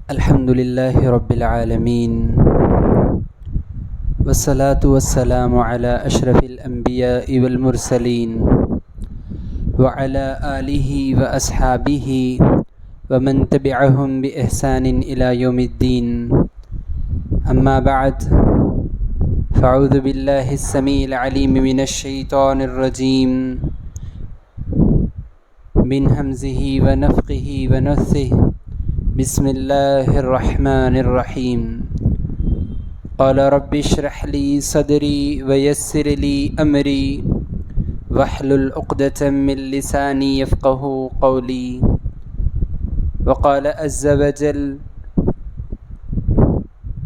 الحمد لله رب العالمين والصلاة والسلام على أشرف الأنبياء والمرسلين وعلى آله وأصحابه ومن تبعهم بإحسان إلى يوم الدين. أما بعد، فأعوذ بالله السميع العليم من الشيطان الرجيم من همزه ونفخه ونفثه. بسم الله الرحمن الرحيم. قال رب اشرح لي صدري ويسر لي أمري واحلل عقدة من لساني يفقه قولي. وقال عز وجل: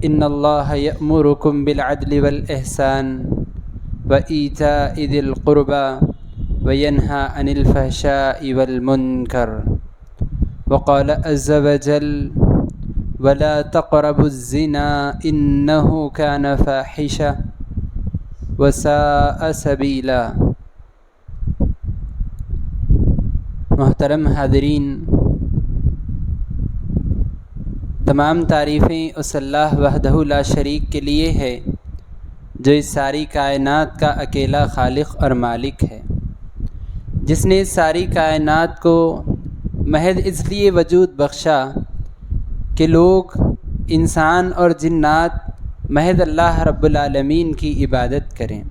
إن الله يأمركم بالعدل والإحسان وإيتاء ذي القربى وينهى عن الفحشاء والمنكر. وقال عز وجل: ولا تقربوا الزنا إنه كان فاحشة وساء سبيلا. محترم حاضرین، تمام تعریفیں اس اللہ وحدہ لا شریک کے لیے ہے جو اس ساری کائنات کا اکیلا خالق اور مالک ہے، جس نے اس ساری کائنات کو محض اس لیے وجود بخشا کہ لوگ، انسان اور جنات محض اللہ رب العالمین کی عبادت کریں۔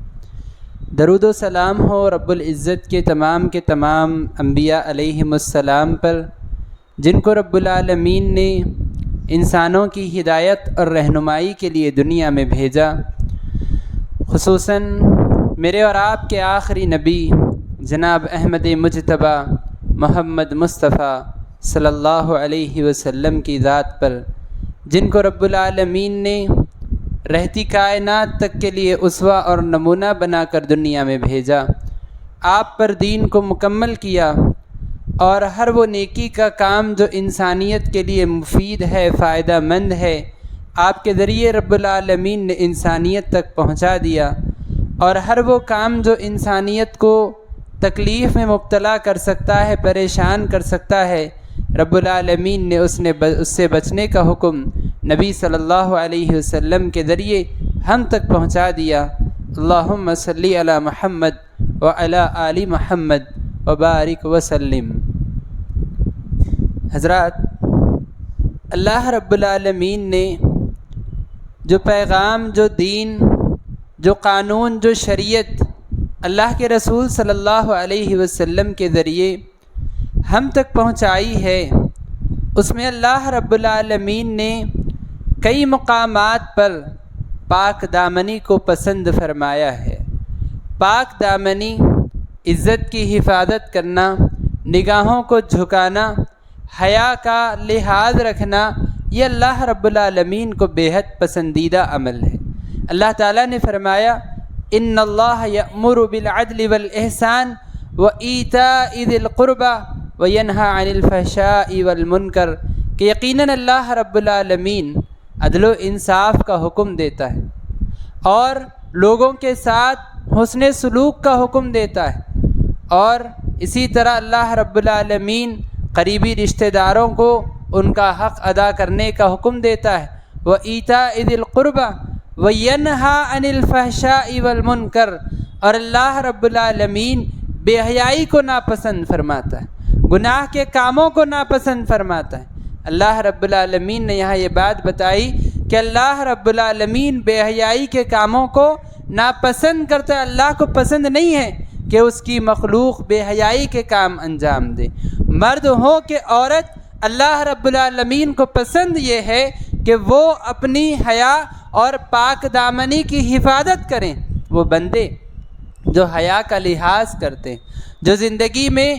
درود و سلام ہو رب العزت کے تمام انبیاء علیہم السلام پر، جن کو رب العالمین نے انسانوں کی ہدایت اور رہنمائی کے لیے دنیا میں بھیجا۔ خصوصاً میرے اور آپ کے آخری نبی جناب احمد مجتبیٰ محمد مصطفیٰ صلی اللہ علیہ وسلم کی ذات پر، جن کو رب العالمین نے رہتی کائنات تک کے لیے اسوہ اور نمونہ بنا کر دنیا میں بھیجا، آپ پر دین کو مکمل کیا، اور ہر وہ نیکی کا کام جو انسانیت کے لیے مفید ہے، فائدہ مند ہے، آپ کے ذریعے رب العالمین نے انسانیت تک پہنچا دیا، اور ہر وہ کام جو انسانیت کو تکلیف میں مبتلا کر سکتا ہے، پریشان کر سکتا ہے، رب العالمین نے اس سے بچنے کا حکم نبی صلی اللہ علیہ وسلم کے ذریعے ہم تک پہنچا دیا۔ اللہم صلی علی محمد وعلی آل محمد وبارک وسلم۔ حضرات، اللہ رب العالمین نے جو پیغام، جو دین، جو قانون، جو شریعت اللہ کے رسول صلی اللہ علیہ وسلم کے ذریعے ہم تک پہنچائی ہے، اس میں اللہ رب العالمین نے کئی مقامات پر پاک دامنی کو پسند فرمایا ہے۔ پاک دامنی، عزت کی حفاظت کرنا، نگاہوں کو جھکانا، حیا کا لحاظ رکھنا، یہ اللہ رب العالمین کو بے حد پسندیدہ عمل ہے۔ اللہ تعالیٰ نے فرمایا: ان اللہ یأمر بالعدل والاحسان وایتاء ذی القربى وینہی عن الفحشاء والمنکر، کہ یقیناً اللہ رب العالمین عدل و انصاف کا حکم دیتا ہے اور لوگوں کے ساتھ حسن سلوک کا حکم دیتا ہے، اور اسی طرح اللہ رب العالمین قریبی رشتہ داروں کو ان کا حق ادا کرنے کا حکم دیتا ہے۔ وایتاء ذی القربى وینہی عن الفحشاء والمنکر، اور اللہ رب العالمین بے حیائی کو ناپسند فرماتا ہے، گناہ کے کاموں کو ناپسند فرماتا ہے۔ اللہ رب العالمین نے یہاں یہ بات بتائی کہ اللہ رب العالمین بے حیائی کے کاموں کو ناپسند کرتا ہے۔ اللہ کو پسند نہیں ہے کہ اس کی مخلوق بے حیائی کے کام انجام دے، مرد ہو کہ عورت۔ اللہ رب العالمین کو پسند یہ ہے کہ وہ اپنی حیا اور پاک دامنی کی حفاظت کریں۔ وہ بندے جو حیا کا لحاظ کرتے، جو زندگی میں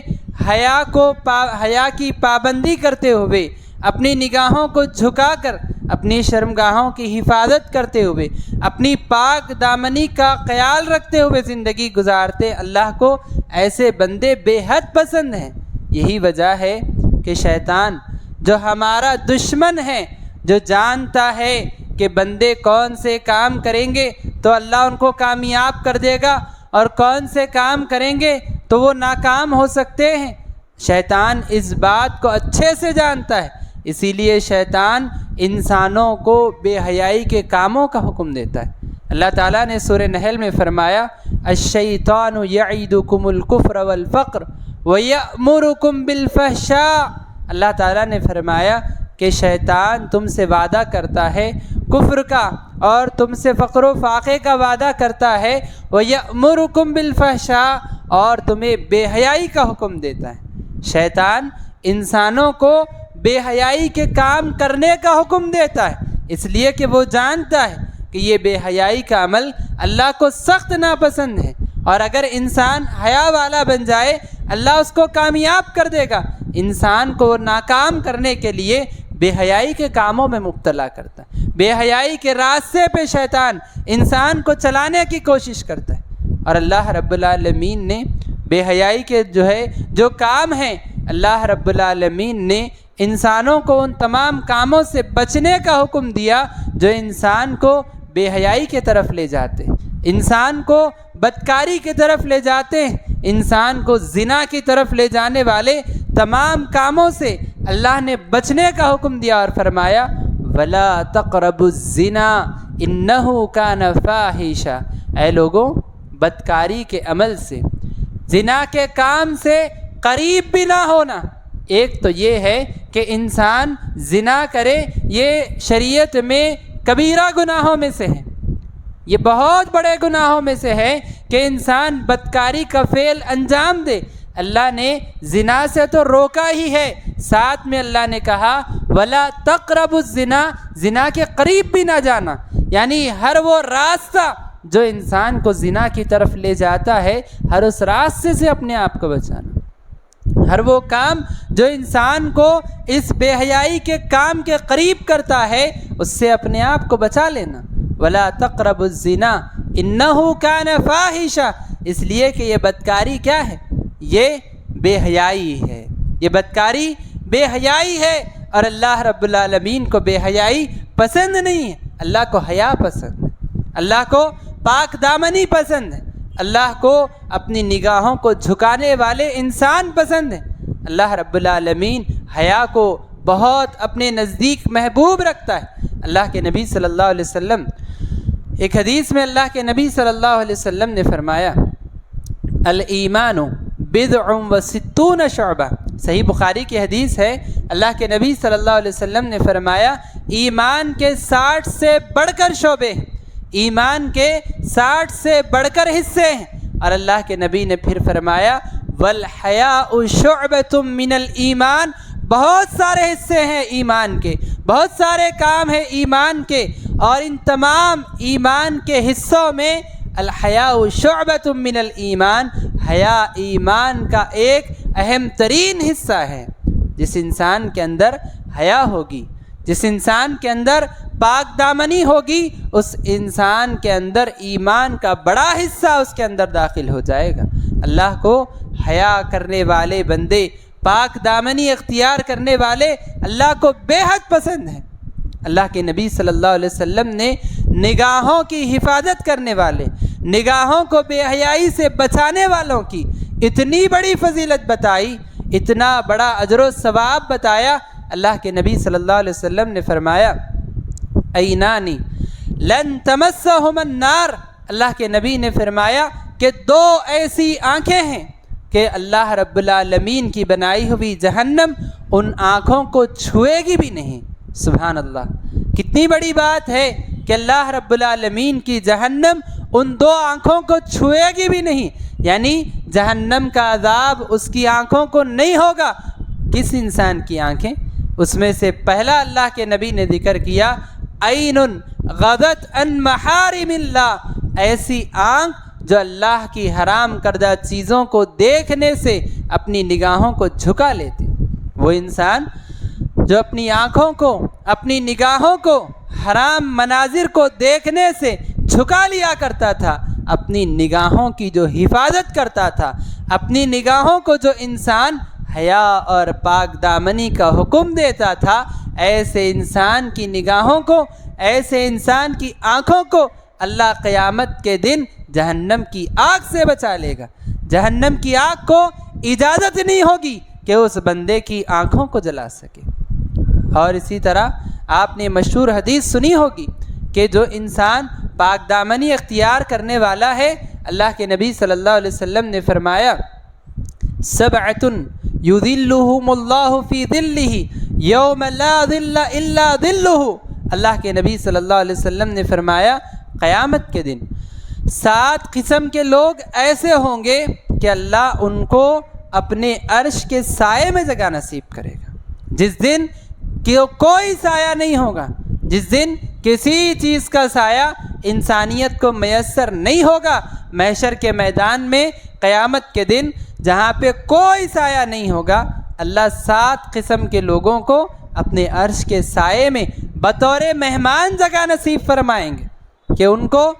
حیا کی پابندی کرتے ہوئے اپنی نگاہوں کو جھکا کر اپنی شرمگاہوں کی حفاظت کرتے ہوئے اپنی پاک دامنی کا خیال رکھتے ہوئے زندگی گزارتے، اللہ کو ایسے بندے بے حد پسند ہیں۔ یہی وجہ ہے کہ شیطان جو ہمارا دشمن ہے، جو جانتا ہے کہ بندے کون سے کام کریں گے تو اللہ ان کو کامیاب کر دے گا اور کون سے کام کریں گے تو وہ ناکام ہو سکتے ہیں، شیطان اس بات کو اچھے سے جانتا ہے۔ اسی لیے شیطان انسانوں کو بے حیائی کے کاموں کا حکم دیتا ہے۔ اللہ تعالیٰ نے سورہ نحل میں فرمایا الشیطان یعیدکم الکفر والفقر ویأمرکم بالفحشاء۔ اللہ تعالیٰ نے فرمایا کہ شیطان تم سے وعدہ کرتا ہے کفر کا اور تم سے فقر و فاقے کا وعدہ کرتا ہے، وَيَأْمُرُكُمْ بِالْفَحْشَاءِ، اور تمہیں بے حیائی کا حکم دیتا ہے۔ شیطان انسانوں کو بے حیائی کے کام کرنے کا حکم دیتا ہے، اس لیے کہ وہ جانتا ہے کہ یہ بے حیائی کا عمل اللہ کو سخت ناپسند ہے، اور اگر انسان حیا والا بن جائے اللہ اس کو کامیاب کر دے گا۔ انسان کو ناکام کرنے کے لیے بے حیائی کے کاموں میں مبتلا کرتا ہے، بے حیائی کے راستے پہ شیطان انسان کو چلانے کی کوشش کرتا ہے۔ اور اللہ رب العالمین نے بے حیائی کے جو کام ہیں، اللہ رب العالمین نے انسانوں کو ان تمام کاموں سے بچنے کا حکم دیا جو انسان کو بے حیائی کی طرف لے جاتے، انسان کو بدکاری کی طرف لے جاتے ہیں، انسان کو زنا کی طرف لے جانے والے تمام کاموں سے اللہ نے بچنے کا حکم دیا اور فرمایا وَلَا تَقْرَبُوا الزِّنَا إِنَّهُ كَانَ فَاحِشًا۔ اے لوگوں، بدکاری کے عمل سے، زنا کے کام سے قریب بھی نہ ہونا۔ ایک تو یہ ہے کہ انسان زنا کرے، یہ شریعت میں کبیرہ گناہوں میں سے ہے، یہ بہت بڑے گناہوں میں سے ہے کہ انسان بدکاری کا فعل انجام دے۔ اللہ نے زنا سے تو روکا ہی ہے، ساتھ میں اللہ نے کہا وَلَا تَقْرَبُوا الزِّنَا، زنا کے قریب بھی نہ جانا، یعنی ہر وہ راستہ جو انسان کو زنا کی طرف لے جاتا ہے، ہر اس راستے سے اپنے آپ کو بچانا، ہر وہ کام جو انسان کو اس بے حیائی کے کام کے قریب کرتا ہے اس سے اپنے آپ کو بچا لینا۔ وَلَا تَقْرَبُوا الزِّنَا إِنَّهُ كَانَ فَاحِشًا، اس لیے کہ یہ بدکاری کیا ہے؟ یہ بے حیائی ہے، یہ بدکاری بے حیائی ہے، اور اللہ رب العالمین کو بے حیائی پسند نہیں ہے۔ اللہ کو حیا پسند ہے، اللہ کو پاک دامنی پسند ہے، اللہ کو اپنی نگاہوں کو جھکانے والے انسان پسند ہیں۔ اللہ رب العالمین حیا کو بہت اپنے نزدیک محبوب رکھتا ہے۔ اللہ کے نبی صلی اللہ علیہ وسلم، ایک حدیث میں اللہ کے نبی صلی اللہ علیہ وسلم نے فرمایا الایمان بضع وستون شعبہ، صحیح بخاری کی حدیث ہے، اللہ کے نبی صلی اللہ علیہ وسلم نے فرمایا ایمان کے 60 سے بڑھ کر شعبے ہیں، ایمان کے 60 سے بڑھ کر حصے ہیں۔ اور اللہ کے نبی نے پھر فرمایا والحیاء شعبۃ من الایمان، بہت سارے حصے ہیں ایمان کے، بہت سارے کام ہیں ایمان کے، اور ان تمام ایمان کے حصوں میں الحیاء شعبۃ من الایمان، حیا ایمان کا ایک اہم ترین حصہ ہے۔ جس انسان کے اندر حیا ہوگی، جس انسان کے اندر پاک دامنی ہوگی، اس انسان کے اندر ایمان کا بڑا حصہ اس کے اندر داخل ہو جائے گا۔ اللہ کو حیا کرنے والے بندے، پاک دامنی اختیار کرنے والے اللہ کو بے حد پسند ہیں۔ اللہ کے نبی صلی اللہ علیہ وسلم نے نگاہوں کی حفاظت کرنے والے، نگاہوں کو بے حیائی سے بچانے والوں کی اتنی بڑی فضیلت بتائی، اتنا بڑا اجر و ثواب بتایا۔ اللہ کے نبی صلی اللہ علیہ وسلم نے فرمایا عینانی لن تمسہم النار، اللہ کے نبی نے فرمایا کہ دو ایسی آنکھیں ہیں کہ اللہ رب العالمین کی بنائی ہوئی جہنم ان آنکھوں کو چھوئے گی بھی نہیں۔ سبحان اللہ، کتنی بڑی بات ہے کہ اللہ رب العالمین کی جہنم ان دو آنکھوں کو چھوئے گی بھی نہیں، یعنی جہنم کا عذاب اس کی آنکھوں کو نہیں ہوگا۔ کس انسان کی آنکھیں؟ اس میں سے پہلا اللہ کے نبی نے ذکر کیا عین غضت عن محارم اللہ، ایسی آنکھ جو اللہ کی حرام کردہ چیزوں کو دیکھنے سے اپنی نگاہوں کو جھکا لیتی۔ وہ انسان جو اپنی آنکھوں کو، اپنی نگاہوں کو حرام مناظر کو دیکھنے سے جھکا لیا کرتا تھا، اپنی نگاہوں کی جو حفاظت کرتا تھا، اپنی نگاہوں کو جو انسان حیا اور پاک دامنی کا حکم دیتا تھا، ایسے انسان کی نگاہوں کو، ایسے انسان کی آنکھوں کو اللہ قیامت کے دن جہنم کی آگ سے بچا لے گا۔ جہنم کی آگ کو اجازت نہیں ہوگی کہ اس بندے کی آنکھوں کو جلا سکے۔ اور اسی طرح آپ نے مشہور حدیث سنی ہوگی کہ جو انسان پاک دامنی اختیار کرنے والا ہے، اللہ کے نبی صلی اللہ علیہ وسلم نے فرمایا سبعۃ یظلھم اللہ فی ظلہ یوم لا ظل الا ظلہ۔ اللہ کے نبی صلی اللہ علیہ وسلم نے فرمایا قیامت کے دن 7 قسم کے لوگ ایسے ہوں گے کہ اللہ ان کو اپنے عرش کے سائے میں جگہ نصیب کرے گا، جس دن کہ کوئی سایہ نہیں ہوگا، جس دن کسی چیز کا سایہ انسانیت کو میسر نہیں ہوگا۔ محشر کے میدان میں قیامت کے دن جہاں پہ کوئی سایہ نہیں ہوگا، اللہ 7 قسم کے لوگوں کو اپنے عرش کے سائے میں بطور مہمان جگہ نصیب فرمائیں گے کہ ان کو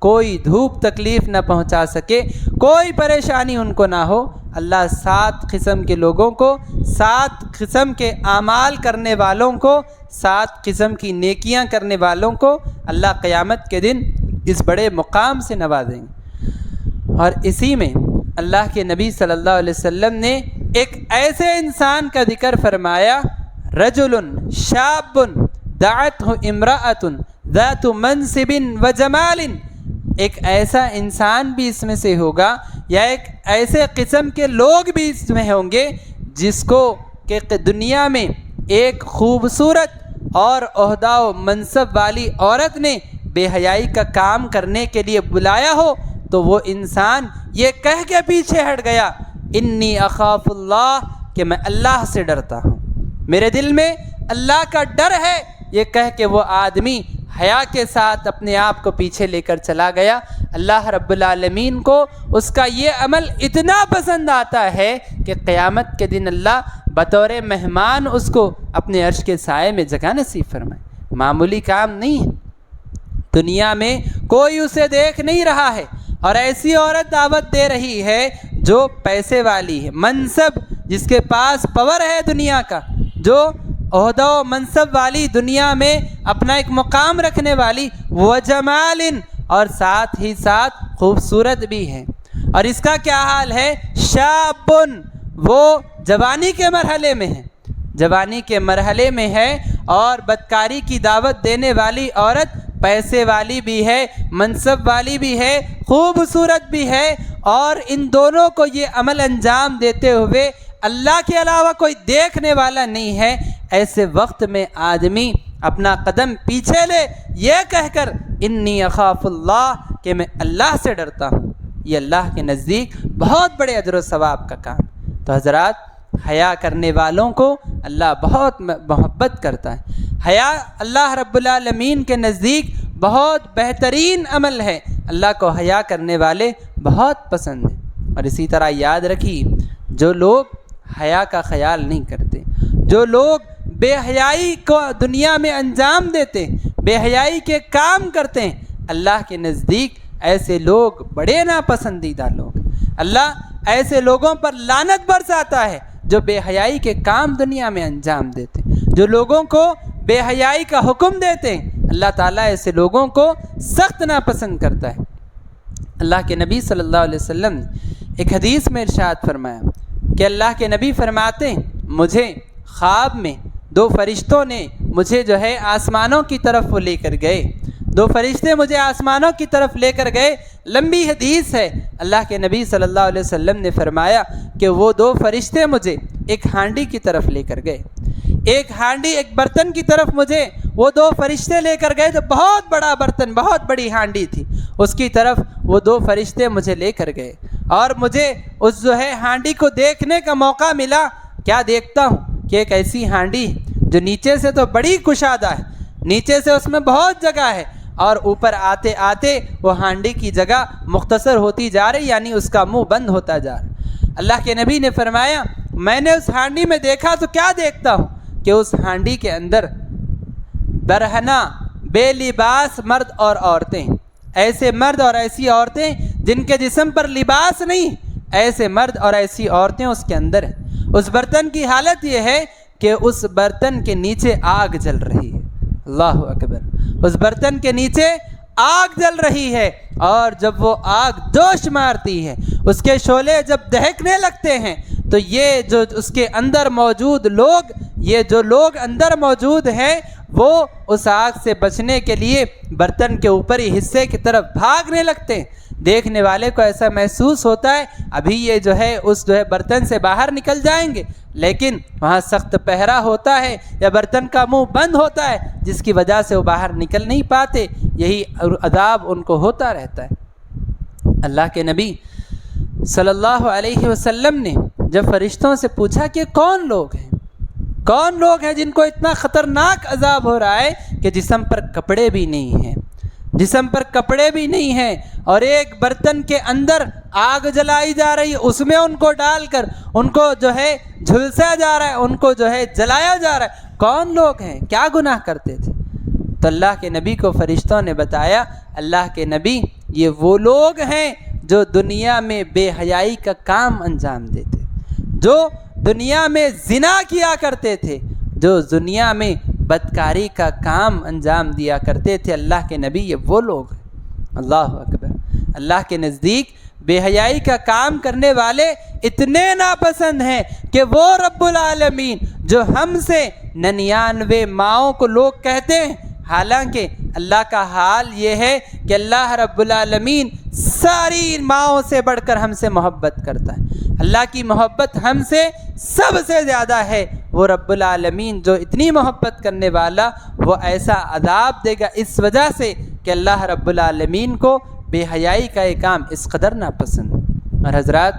کوئی دھوپ تکلیف نہ پہنچا سکے، کوئی پریشانی ان کو نہ ہو۔ اللہ 7 قسم کے لوگوں کو، 7 قسم کے اعمال کرنے والوں کو، 7 قسم کی نیکیاں کرنے والوں کو اللہ قیامت کے دن اس بڑے مقام سے نوازیں گے۔ اور اسی میں اللہ کے نبی صلی اللہ علیہ وسلم نے ایک ایسے انسان کا ذکر فرمایا رجل شاب دعته امرأة ذات منصب و جمال، ایک ایسا انسان بھی اس میں سے ہوگا یا ایک ایسے قسم کے لوگ بھی اس میں ہوں گے جس کو کہ دنیا میں ایک خوبصورت اور عہدہ و منصب والی عورت نے بے حیائی کا کام کرنے کے لیے بلایا ہو تو وہ انسان یہ کہہ کے پیچھے ہٹ گیا انی اخاف اللہ، کہ میں اللہ سے ڈرتا ہوں، میرے دل میں اللہ کا ڈر ہے، یہ کہہ کے وہ آدمی حیا کے ساتھ اپنے آپ کو پیچھے لے کر چلا گیا۔ اللہ رب العالمین کو اس کا یہ عمل اتنا پسند آتا ہے کہ قیامت کے دن اللہ بطور مہمان اس کو اپنے عرش کے سائے میں جگہ نصیب فرمائے۔ معمولی کام نہیں ہے، دنیا میں کوئی اسے دیکھ نہیں رہا ہے اور ایسی عورت دعوت دے رہی ہے جو پیسے والی ہے، منصب جس کے پاس پاور ہے دنیا کا، جو عہدہ و منصب والی، دنیا میں اپنا ایک مقام رکھنے والی، وہ جمال، اور ساتھ ہی ساتھ خوبصورت بھی ہے۔ اور اس کا کیا حال ہے؟ شاب، وہ جوانی کے مرحلے میں ہے، جوانی کے مرحلے میں ہے اور بدکاری کی دعوت دینے والی عورت پیسے والی بھی ہے، منصب والی بھی ہے، خوبصورت بھی ہے، اور ان دونوں کو یہ عمل انجام دیتے ہوئے اللہ کے علاوہ کوئی دیکھنے والا نہیں ہے۔ ایسے وقت میں آدمی اپنا قدم پیچھے لے یہ کہہ کر انی اخاف اللہ، کہ میں اللہ سے ڈرتا ہوں، یہ اللہ کے نزدیک بہت بڑے اجر و ثواب کا کام۔ تو حضرات، حیا کرنے والوں کو اللہ بہت محبت کرتا ہے۔ حیا اللہ رب العالمین کے نزدیک بہت بہترین عمل ہے، اللہ کو حیا کرنے والے بہت پسند ہیں۔ اور اسی طرح یاد رکھیے، جو لوگ حیا کا خیال نہیں کرتے، جو لوگ بے حیائی کو دنیا میں انجام دیتے، بے حیائی کے کام کرتے ہیں، اللہ کے نزدیک ایسے لوگ بڑے ناپسندیدہ لوگ۔ اللہ ایسے لوگوں پر لعنت برساتا ہے جو بے حیائی کے کام دنیا میں انجام دیتے ہیں، جو لوگوں کو بے حیائی کا حکم دیتے ہیں، اللہ تعالیٰ ایسے لوگوں کو سخت ناپسند کرتا ہے۔ اللہ کے نبی صلی اللہ علیہ وسلم نے ایک حدیث میں ارشاد فرمایا کہ اللہ کے نبی فرماتے ہیں مجھے خواب میں 2 فرشتوں نے مجھے جو ہے آسمانوں کی طرف وہ لے کر گئے، 2 فرشتے مجھے آسمانوں کی طرف لے کر گئے۔ لمبی حدیث ہے اللہ کے نبی صلی اللہ علیہ وسلم نے فرمایا کہ وہ دو فرشتے مجھے ایک ہانڈی کی طرف لے کر گئے، ایک ہانڈی ایک برتن کی طرف مجھے وہ دو فرشتے لے کر گئے، تو بہت بڑا برتن، بہت بڑی ہانڈی تھی، اس کی طرف وہ دو فرشتے مجھے لے کر گئے، اور مجھے اس ہانڈی کو دیکھنے کا موقع ملا۔ کیا دیکھتا ہوں کہ ایک ایسی ہانڈی جو نیچے سے تو بڑی کشادہ ہے، نیچے سے اس میں بہت جگہ ہے، اور اوپر آتے آتے وہ ہانڈی کی جگہ مختصر ہوتی جا رہی، یعنی اس کا منہ بند ہوتا جا رہا۔ اللہ کے نبی نے فرمایا میں نے اس ہانڈی میں دیکھا تو کیا دیکھتا ہوں کہ اس ہانڈی کے اندر برہنہ بے لباس مرد اور عورتیں، ایسے مرد اور ایسی عورتیں جن کے جسم پر لباس نہیں، ایسے مرد اور ایسی عورتیں اس کے اندر ہیں۔ اس برتن کی حالت یہ ہے کہ اس برتن کے نیچے آگ جل رہی ہے، اللہ اکبر، اس برتن کے نیچے آگ جل رہی ہے، اور جب وہ آگ جوش مارتی ہے، اس کے شعلے جب دہکنے لگتے ہیں، تو یہ جو اس کے اندر موجود لوگ، یہ جو لوگ اندر موجود ہیں، وہ اس آگ سے بچنے کے لیے برتن کے اوپری حصے کی طرف بھاگنے لگتے ہیں۔ دیکھنے والے کو ایسا محسوس ہوتا ہے ابھی یہ اس برتن سے باہر نکل جائیں گے، لیکن وہاں سخت پہرا ہوتا ہے یا برتن کا منہ بند ہوتا ہے، جس کی وجہ سے وہ باہر نکل نہیں پاتے، یہی عذاب ان کو ہوتا رہتا ہے۔ اللہ کے نبی صلی اللہ علیہ وسلم نے جب فرشتوں سے پوچھا کہ کون لوگ ہیں جن کو اتنا خطرناک عذاب ہو رہا ہے کہ جسم پر کپڑے بھی نہیں ہیں، اور ایک برتن کے اندر آگ جلائی جا رہی ہے، اس میں ان کو ڈال کر ان کو جھلسا جا رہا ہے، ان کو جلایا جا رہا ہے، کون لوگ ہیں، کیا گناہ کرتے تھے؟ تو اللہ کے نبی کو فرشتوں نے بتایا، اللہ کے نبی یہ وہ لوگ ہیں جو دنیا میں بے حیائی کا کام انجام دیتے، جو دنیا میں زنا کیا کرتے تھے، جو دنیا میں بدکاری کا کام انجام دیا کرتے تھے، اللہ کے نبی یہ وہ لوگ ہیں۔ اللہ اکبر، اللہ کے نزدیک بے حیائی کا کام کرنے والے اتنے ناپسند ہیں کہ وہ رب العالمین جو ہم سے 99 ماؤں کو لوگ کہتے ہیں، حالانکہ اللہ کا حال یہ ہے کہ اللہ رب العالمین ساری ماؤں سے بڑھ کر ہم سے محبت کرتا ہے، اللہ کی محبت ہم سے سب سے زیادہ ہے۔ وہ رب العالمین جو اتنی محبت کرنے والا، وہ ایسا عذاب دے گا اس وجہ سے کہ اللہ رب العالمین کو بے حیائی کا یہ کام اس قدر ناپسند۔ اور حضرات،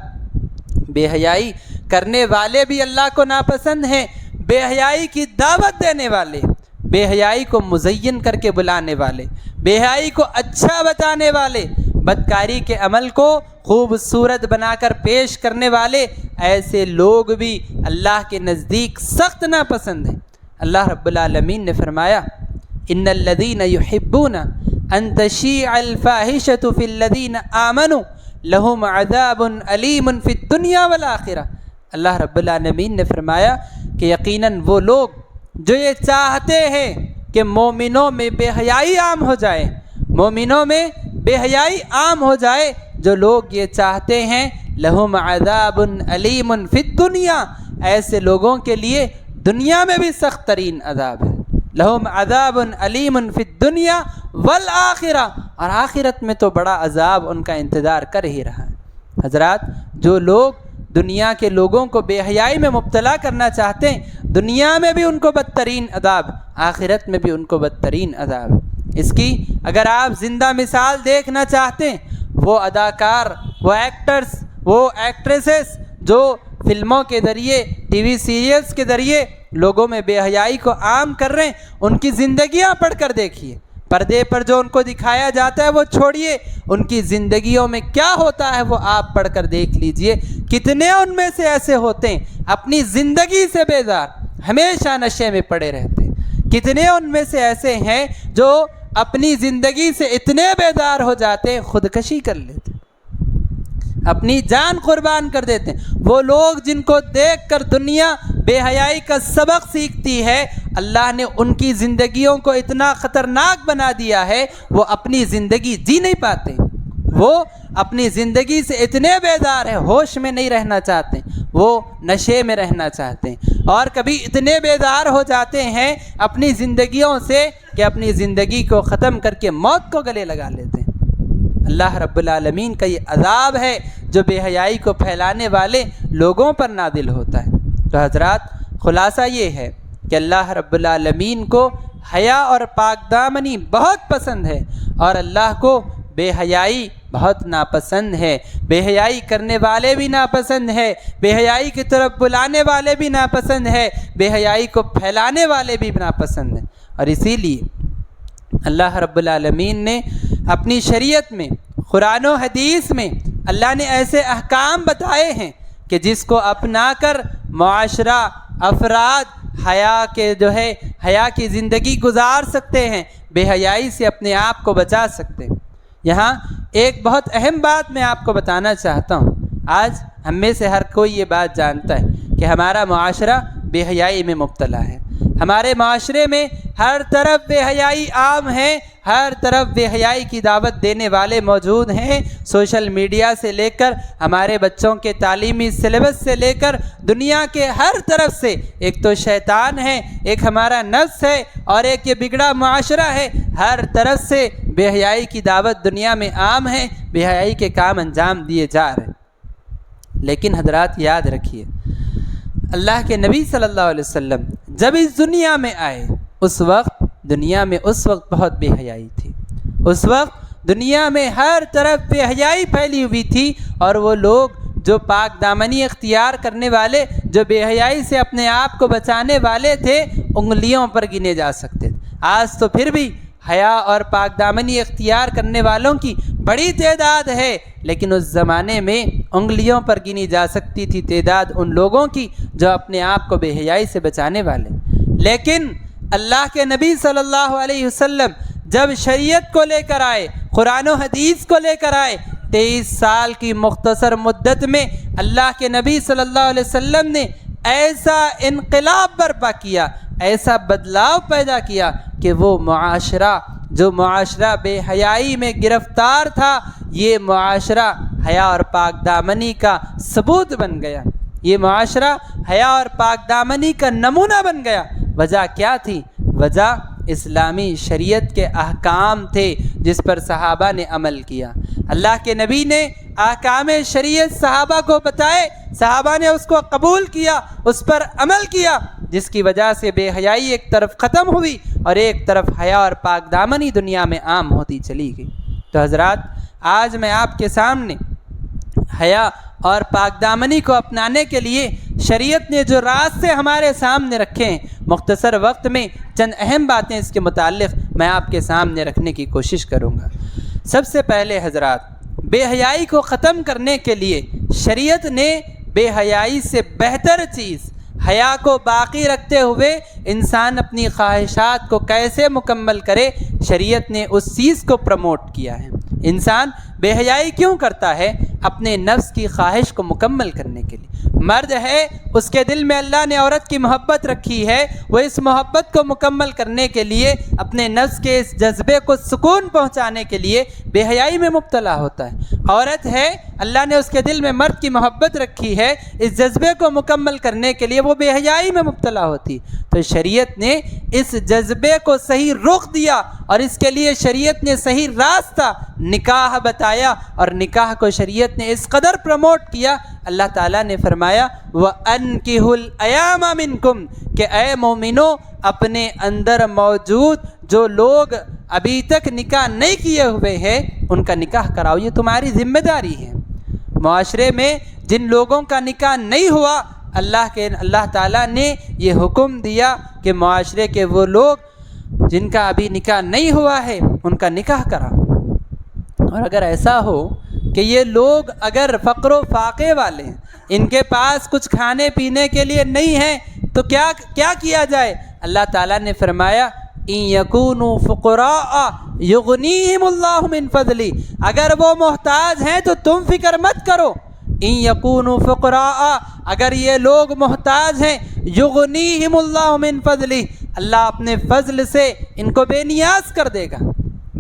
بے حیائی کرنے والے بھی اللہ کو ناپسند ہیں، بے حیائی کی دعوت دینے والے، بے حیائی کو مزین کر کے بلانے والے، بے حیائی کو اچھا بتانے والے، بدکاری کے عمل کو خوبصورت بنا کر پیش کرنے والے، ایسے لوگ بھی اللہ کے نزدیک سخت ناپسند ہیں۔ اللہ رب العالمین نے فرمایا ان الذین یحبون ان تشیع الفاحشۃ فی الذین آمنوا لہم عذاب علیم فی الدنیا والآخرہ۔ اللہ رب العالمین نے فرمایا کہ یقیناً وہ لوگ جو یہ چاہتے ہیں کہ مومنوں میں بے حیائی عام ہو جائے، مومنوں میں بے حیائی عام ہو جائے، جو لوگ یہ چاہتے ہیں، لہم عذاب علیم فی الدنیا، ایسے لوگوں کے لیے دنیا میں بھی سخت ترین عذاب ہے، لہم عذاب علیم فی الدنیا والآخرہ، اور آخرت میں تو بڑا عذاب ان کا انتظار کر ہی رہا ہے۔ حضرات، جو لوگ دنیا کے لوگوں کو بے حیائی میں مبتلا کرنا چاہتے ہیں، دنیا میں بھی ان کو بدترین عذاب، آخرت میں بھی ان کو بدترین عذاب۔ اس کی اگر آپ زندہ مثال دیکھنا چاہتے ہیں، وہ اداکار، وہ ایکٹرز، وہ ایکٹریسز جو فلموں کے ذریعے، ٹی وی سیریلز کے ذریعے لوگوں میں بے حیائی کو عام کر رہے ہیں، ان کی زندگیاں پڑھ کر دیکھیے۔ پردے پر جو ان کو دکھایا جاتا ہے وہ چھوڑیے، ان کی زندگیوں میں کیا ہوتا ہے وہ آپ پڑھ کر دیکھ لیجئے۔ کتنے ان میں سے ایسے ہوتے ہیں اپنی زندگی سے بیزار، ہمیشہ نشے میں پڑے رہتے ہیں۔ کتنے ان میں سے ایسے ہیں جو اپنی زندگی سے اتنے بیزار ہو جاتے ہیں خودکشی کر لیتے ہیں، اپنی جان قربان کر دیتے ہیں۔ وہ لوگ جن کو دیکھ کر دنیا بے حیائی کا سبق سیکھتی ہے، اللہ نے ان کی زندگیوں کو اتنا خطرناک بنا دیا ہے، وہ اپنی زندگی جی نہیں پاتے، وہ اپنی زندگی سے اتنے بیزار ہیں، ہوش میں نہیں رہنا چاہتے، وہ نشے میں رہنا چاہتے ہیں، اور کبھی اتنے بیزار ہو جاتے ہیں اپنی زندگیوں سے کہ اپنی زندگی کو ختم کر کے موت کو گلے لگا لیتے ہیں۔ اللہ رب العالمین کا یہ عذاب ہے جو بے حیائی کو پھیلانے والے لوگوں پر نازل ہوتا ہے۔ تو حضرات خلاصہ یہ ہے کہ اللہ رب العالمین کو حیا اور پاک دامنی بہت پسند ہے، اور اللہ کو بے حیائی بہت ناپسند ہے۔ بے حیائی کرنے والے بھی ناپسند ہے، بے حیائی کی طرف بلانے والے بھی ناپسند ہے، بے حیائی کو پھیلانے والے بھی ناپسند ہیں۔ اور اسی لیے اللہ رب العالمین نے اپنی شریعت میں، قرآن و حدیث میں اللہ نے ایسے احکام بتائے ہیں کہ جس کو اپنا کر معاشرہ، افراد حیا کی زندگی گزار سکتے ہیں، بے حیائی سے اپنے آپ کو بچا سکتے ہیں۔ یہاں ایک بہت اہم بات میں آپ کو بتانا چاہتا ہوں۔ آج ہم میں سے ہر کوئی یہ بات جانتا ہے کہ ہمارا معاشرہ بے حیائی میں مبتلا ہے۔ ہمارے معاشرے میں ہر طرف بے حیائی عام ہے، ہر طرف بے حیائی کی دعوت دینے والے موجود ہیں۔ سوشل میڈیا سے لے کر ہمارے بچوں کے تعلیمی سلیبس سے لے کر دنیا کے ہر طرف سے ایک تو شیطان ہے، ایک ہمارا نفس ہے، اور ایک یہ بگڑا معاشرہ ہے۔ ہر طرف سے بے حیائی کی دعوت دنیا میں عام ہے، بے حیائی کے کام انجام دیے جا رہے ہیں۔ لیکن حضرات یاد رکھیے، اللہ کے نبی صلی اللہ علیہ وسلم جب اس دنیا میں آئے، اس وقت دنیا میں بہت بے حیائی تھی۔ اس وقت دنیا میں ہر طرف بے حیائی پھیلی ہوئی تھی، اور وہ لوگ جو پاک دامنی اختیار کرنے والے، جو بے حیائی سے اپنے آپ کو بچانے والے تھے، انگلیوں پر گنے جا سکتے تھے۔ آج تو پھر بھی حیا اور پاک دامنی اختیار کرنے والوں کی بڑی تعداد ہے، لیکن اس زمانے میں انگلیوں پر گنی جا سکتی تھی تعداد ان لوگوں کی جو اپنے آپ کو بے حیائی سے بچانے والے۔ لیکن اللہ کے نبی صلی اللہ علیہ وسلم جب شریعت کو لے کر آئے، قرآن و حدیث کو لے کر آئے، 23 سال کی مختصر مدت میں اللہ کے نبی صلی اللہ علیہ وسلم نے ایسا انقلاب برپا کیا، ایسا بدلاؤ پیدا کیا کہ وہ معاشرہ بے حیائی میں گرفتار تھا، یہ معاشرہ حیا اور پاک دامنی کا ثبوت بن گیا۔ یہ معاشرہ حیا اور پاک دامنی کا نمونہ بن گیا۔ وجہ کیا تھی؟ وجہ اسلامی شریعت کے احکام تھے جس پر صحابہ نے عمل کیا۔ اللہ کے نبی نے احکام شریعت صحابہ کو بتائے، صحابہ نے اس کو قبول کیا، اس پر عمل کیا، جس کی وجہ سے بے حیائی ایک طرف ختم ہوئی اور ایک طرف حیا اور پاک دامنی دنیا میں عام ہوتی چلی گئی۔ تو حضرات آج میں آپ کے سامنے حیا اور پاک دامنی کو اپنانے کے لیے شریعت نے جو راستے ہمارے سامنے رکھے ہیں، مختصر وقت میں چند اہم باتیں اس کے متعلق میں آپ کے سامنے رکھنے کی کوشش کروں گا۔ سب سے پہلے حضرات، بے حیائی کو ختم کرنے کے لیے شریعت نے بے حیائی سے بہتر چیز، حیا کو باقی رکھتے ہوئے انسان اپنی خواہشات کو کیسے مکمل کرے، شریعت نے اس چیز کو پروموٹ کیا ہے۔ انسان بے حیائی کیوں کرتا ہے؟ اپنے نفس کی خواہش کو مکمل کرنے کے لیے۔ مرد ہے، اس کے دل میں اللہ نے عورت کی محبت رکھی ہے، وہ اس محبت کو مکمل کرنے کے لیے اپنے نفس کے اس جذبے کو سکون پہنچانے کے لیے بے حیائی میں مبتلا ہوتا ہے۔ عورت ہے، اللہ نے اس کے دل میں مرد کی محبت رکھی ہے، اس جذبے کو مکمل کرنے کے لیے وہ بے حیائی میں مبتلا ہوتی۔ تو شریعت نے اس جذبے کو صحیح رخ دیا، اور اس کے لیے شریعت نے صحیح راستہ نکاح بتایا، اور نکاح کو شریعت نے اس قدر پروموٹ کیا، اللہ تعالیٰ نے فرمایا وَأَنْكِحُوا الْأَيَامَ مِنْكُمْ کہ اے مومنو، اپنے اندر موجود جو لوگ ابھی تک نکاح نہیں کیے ہوئے ہیں ان کا نکاح کراؤ، یہ تمہاری ذمہ داری ہے۔ معاشرے میں جن لوگوں کا نکاح نہیں ہوا، اللہ تعالیٰ نے یہ حکم دیا کہ معاشرے کے وہ لوگ جن کا ابھی نکاح نہیں ہوا ہے ان کا نکاح کراؤ۔ اور اگر ایسا ہو کہ یہ لوگ اگر فقر و فاقے والے ہیں، ان کے پاس کچھ کھانے پینے کے لیے نہیں ہے، تو کیا کیا جائے؟ اللہ تعالیٰ نے فرمایا إِن يَكُونُوا فُقَرَاءَ يُغْنِيهِمُ اللَّهُ مِن فَضْلِهِ اگر وہ محتاج ہیں تو تم فکر مت کرو۔ إِن يَكُونُوا فُقَرَاءَ اگر یہ لوگ محتاج ہیں، يُغْنِيهِمُ اللَّهُ مِن فَضْلِهِ اللہ اپنے فضل سے ان کو بے نیاز کر دے گا۔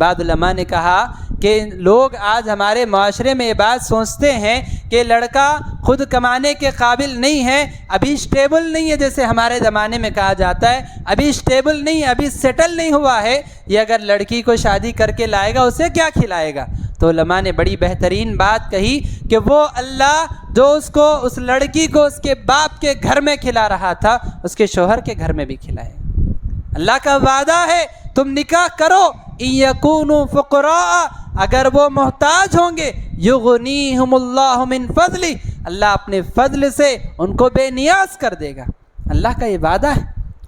بعض علماء نے کہا کہ لوگ آج ہمارے معاشرے میں یہ بات سوچتے ہیں کہ لڑکا خود کمانے کے قابل نہیں ہے، ابھی اسٹیبل نہیں ہے، جیسے ہمارے زمانے میں کہا جاتا ہے ابھی اسٹیبل نہیں ہے، ابھی سیٹل نہیں ہوا ہے، یہ اگر لڑکی کو شادی کر کے لائے گا اسے کیا کھلائے گا؟ تو علماء نے بڑی بہترین بات کہی کہ وہ اللہ جو اس لڑکی کو اس کے باپ کے گھر میں کھلا رہا تھا اس کے شوہر کے گھر میں بھی کھلائے. اللہ کا وعدہ ہے تم نکاح کرو، ان یکونوا فقراء، اگر وہ محتاج ہوں گے، یغنیہم اللہ من فضلہ، اللہ اپنے فضل سے ان کو بے نیاز کر دے گا. اللہ کا یہ وعدہ ہے،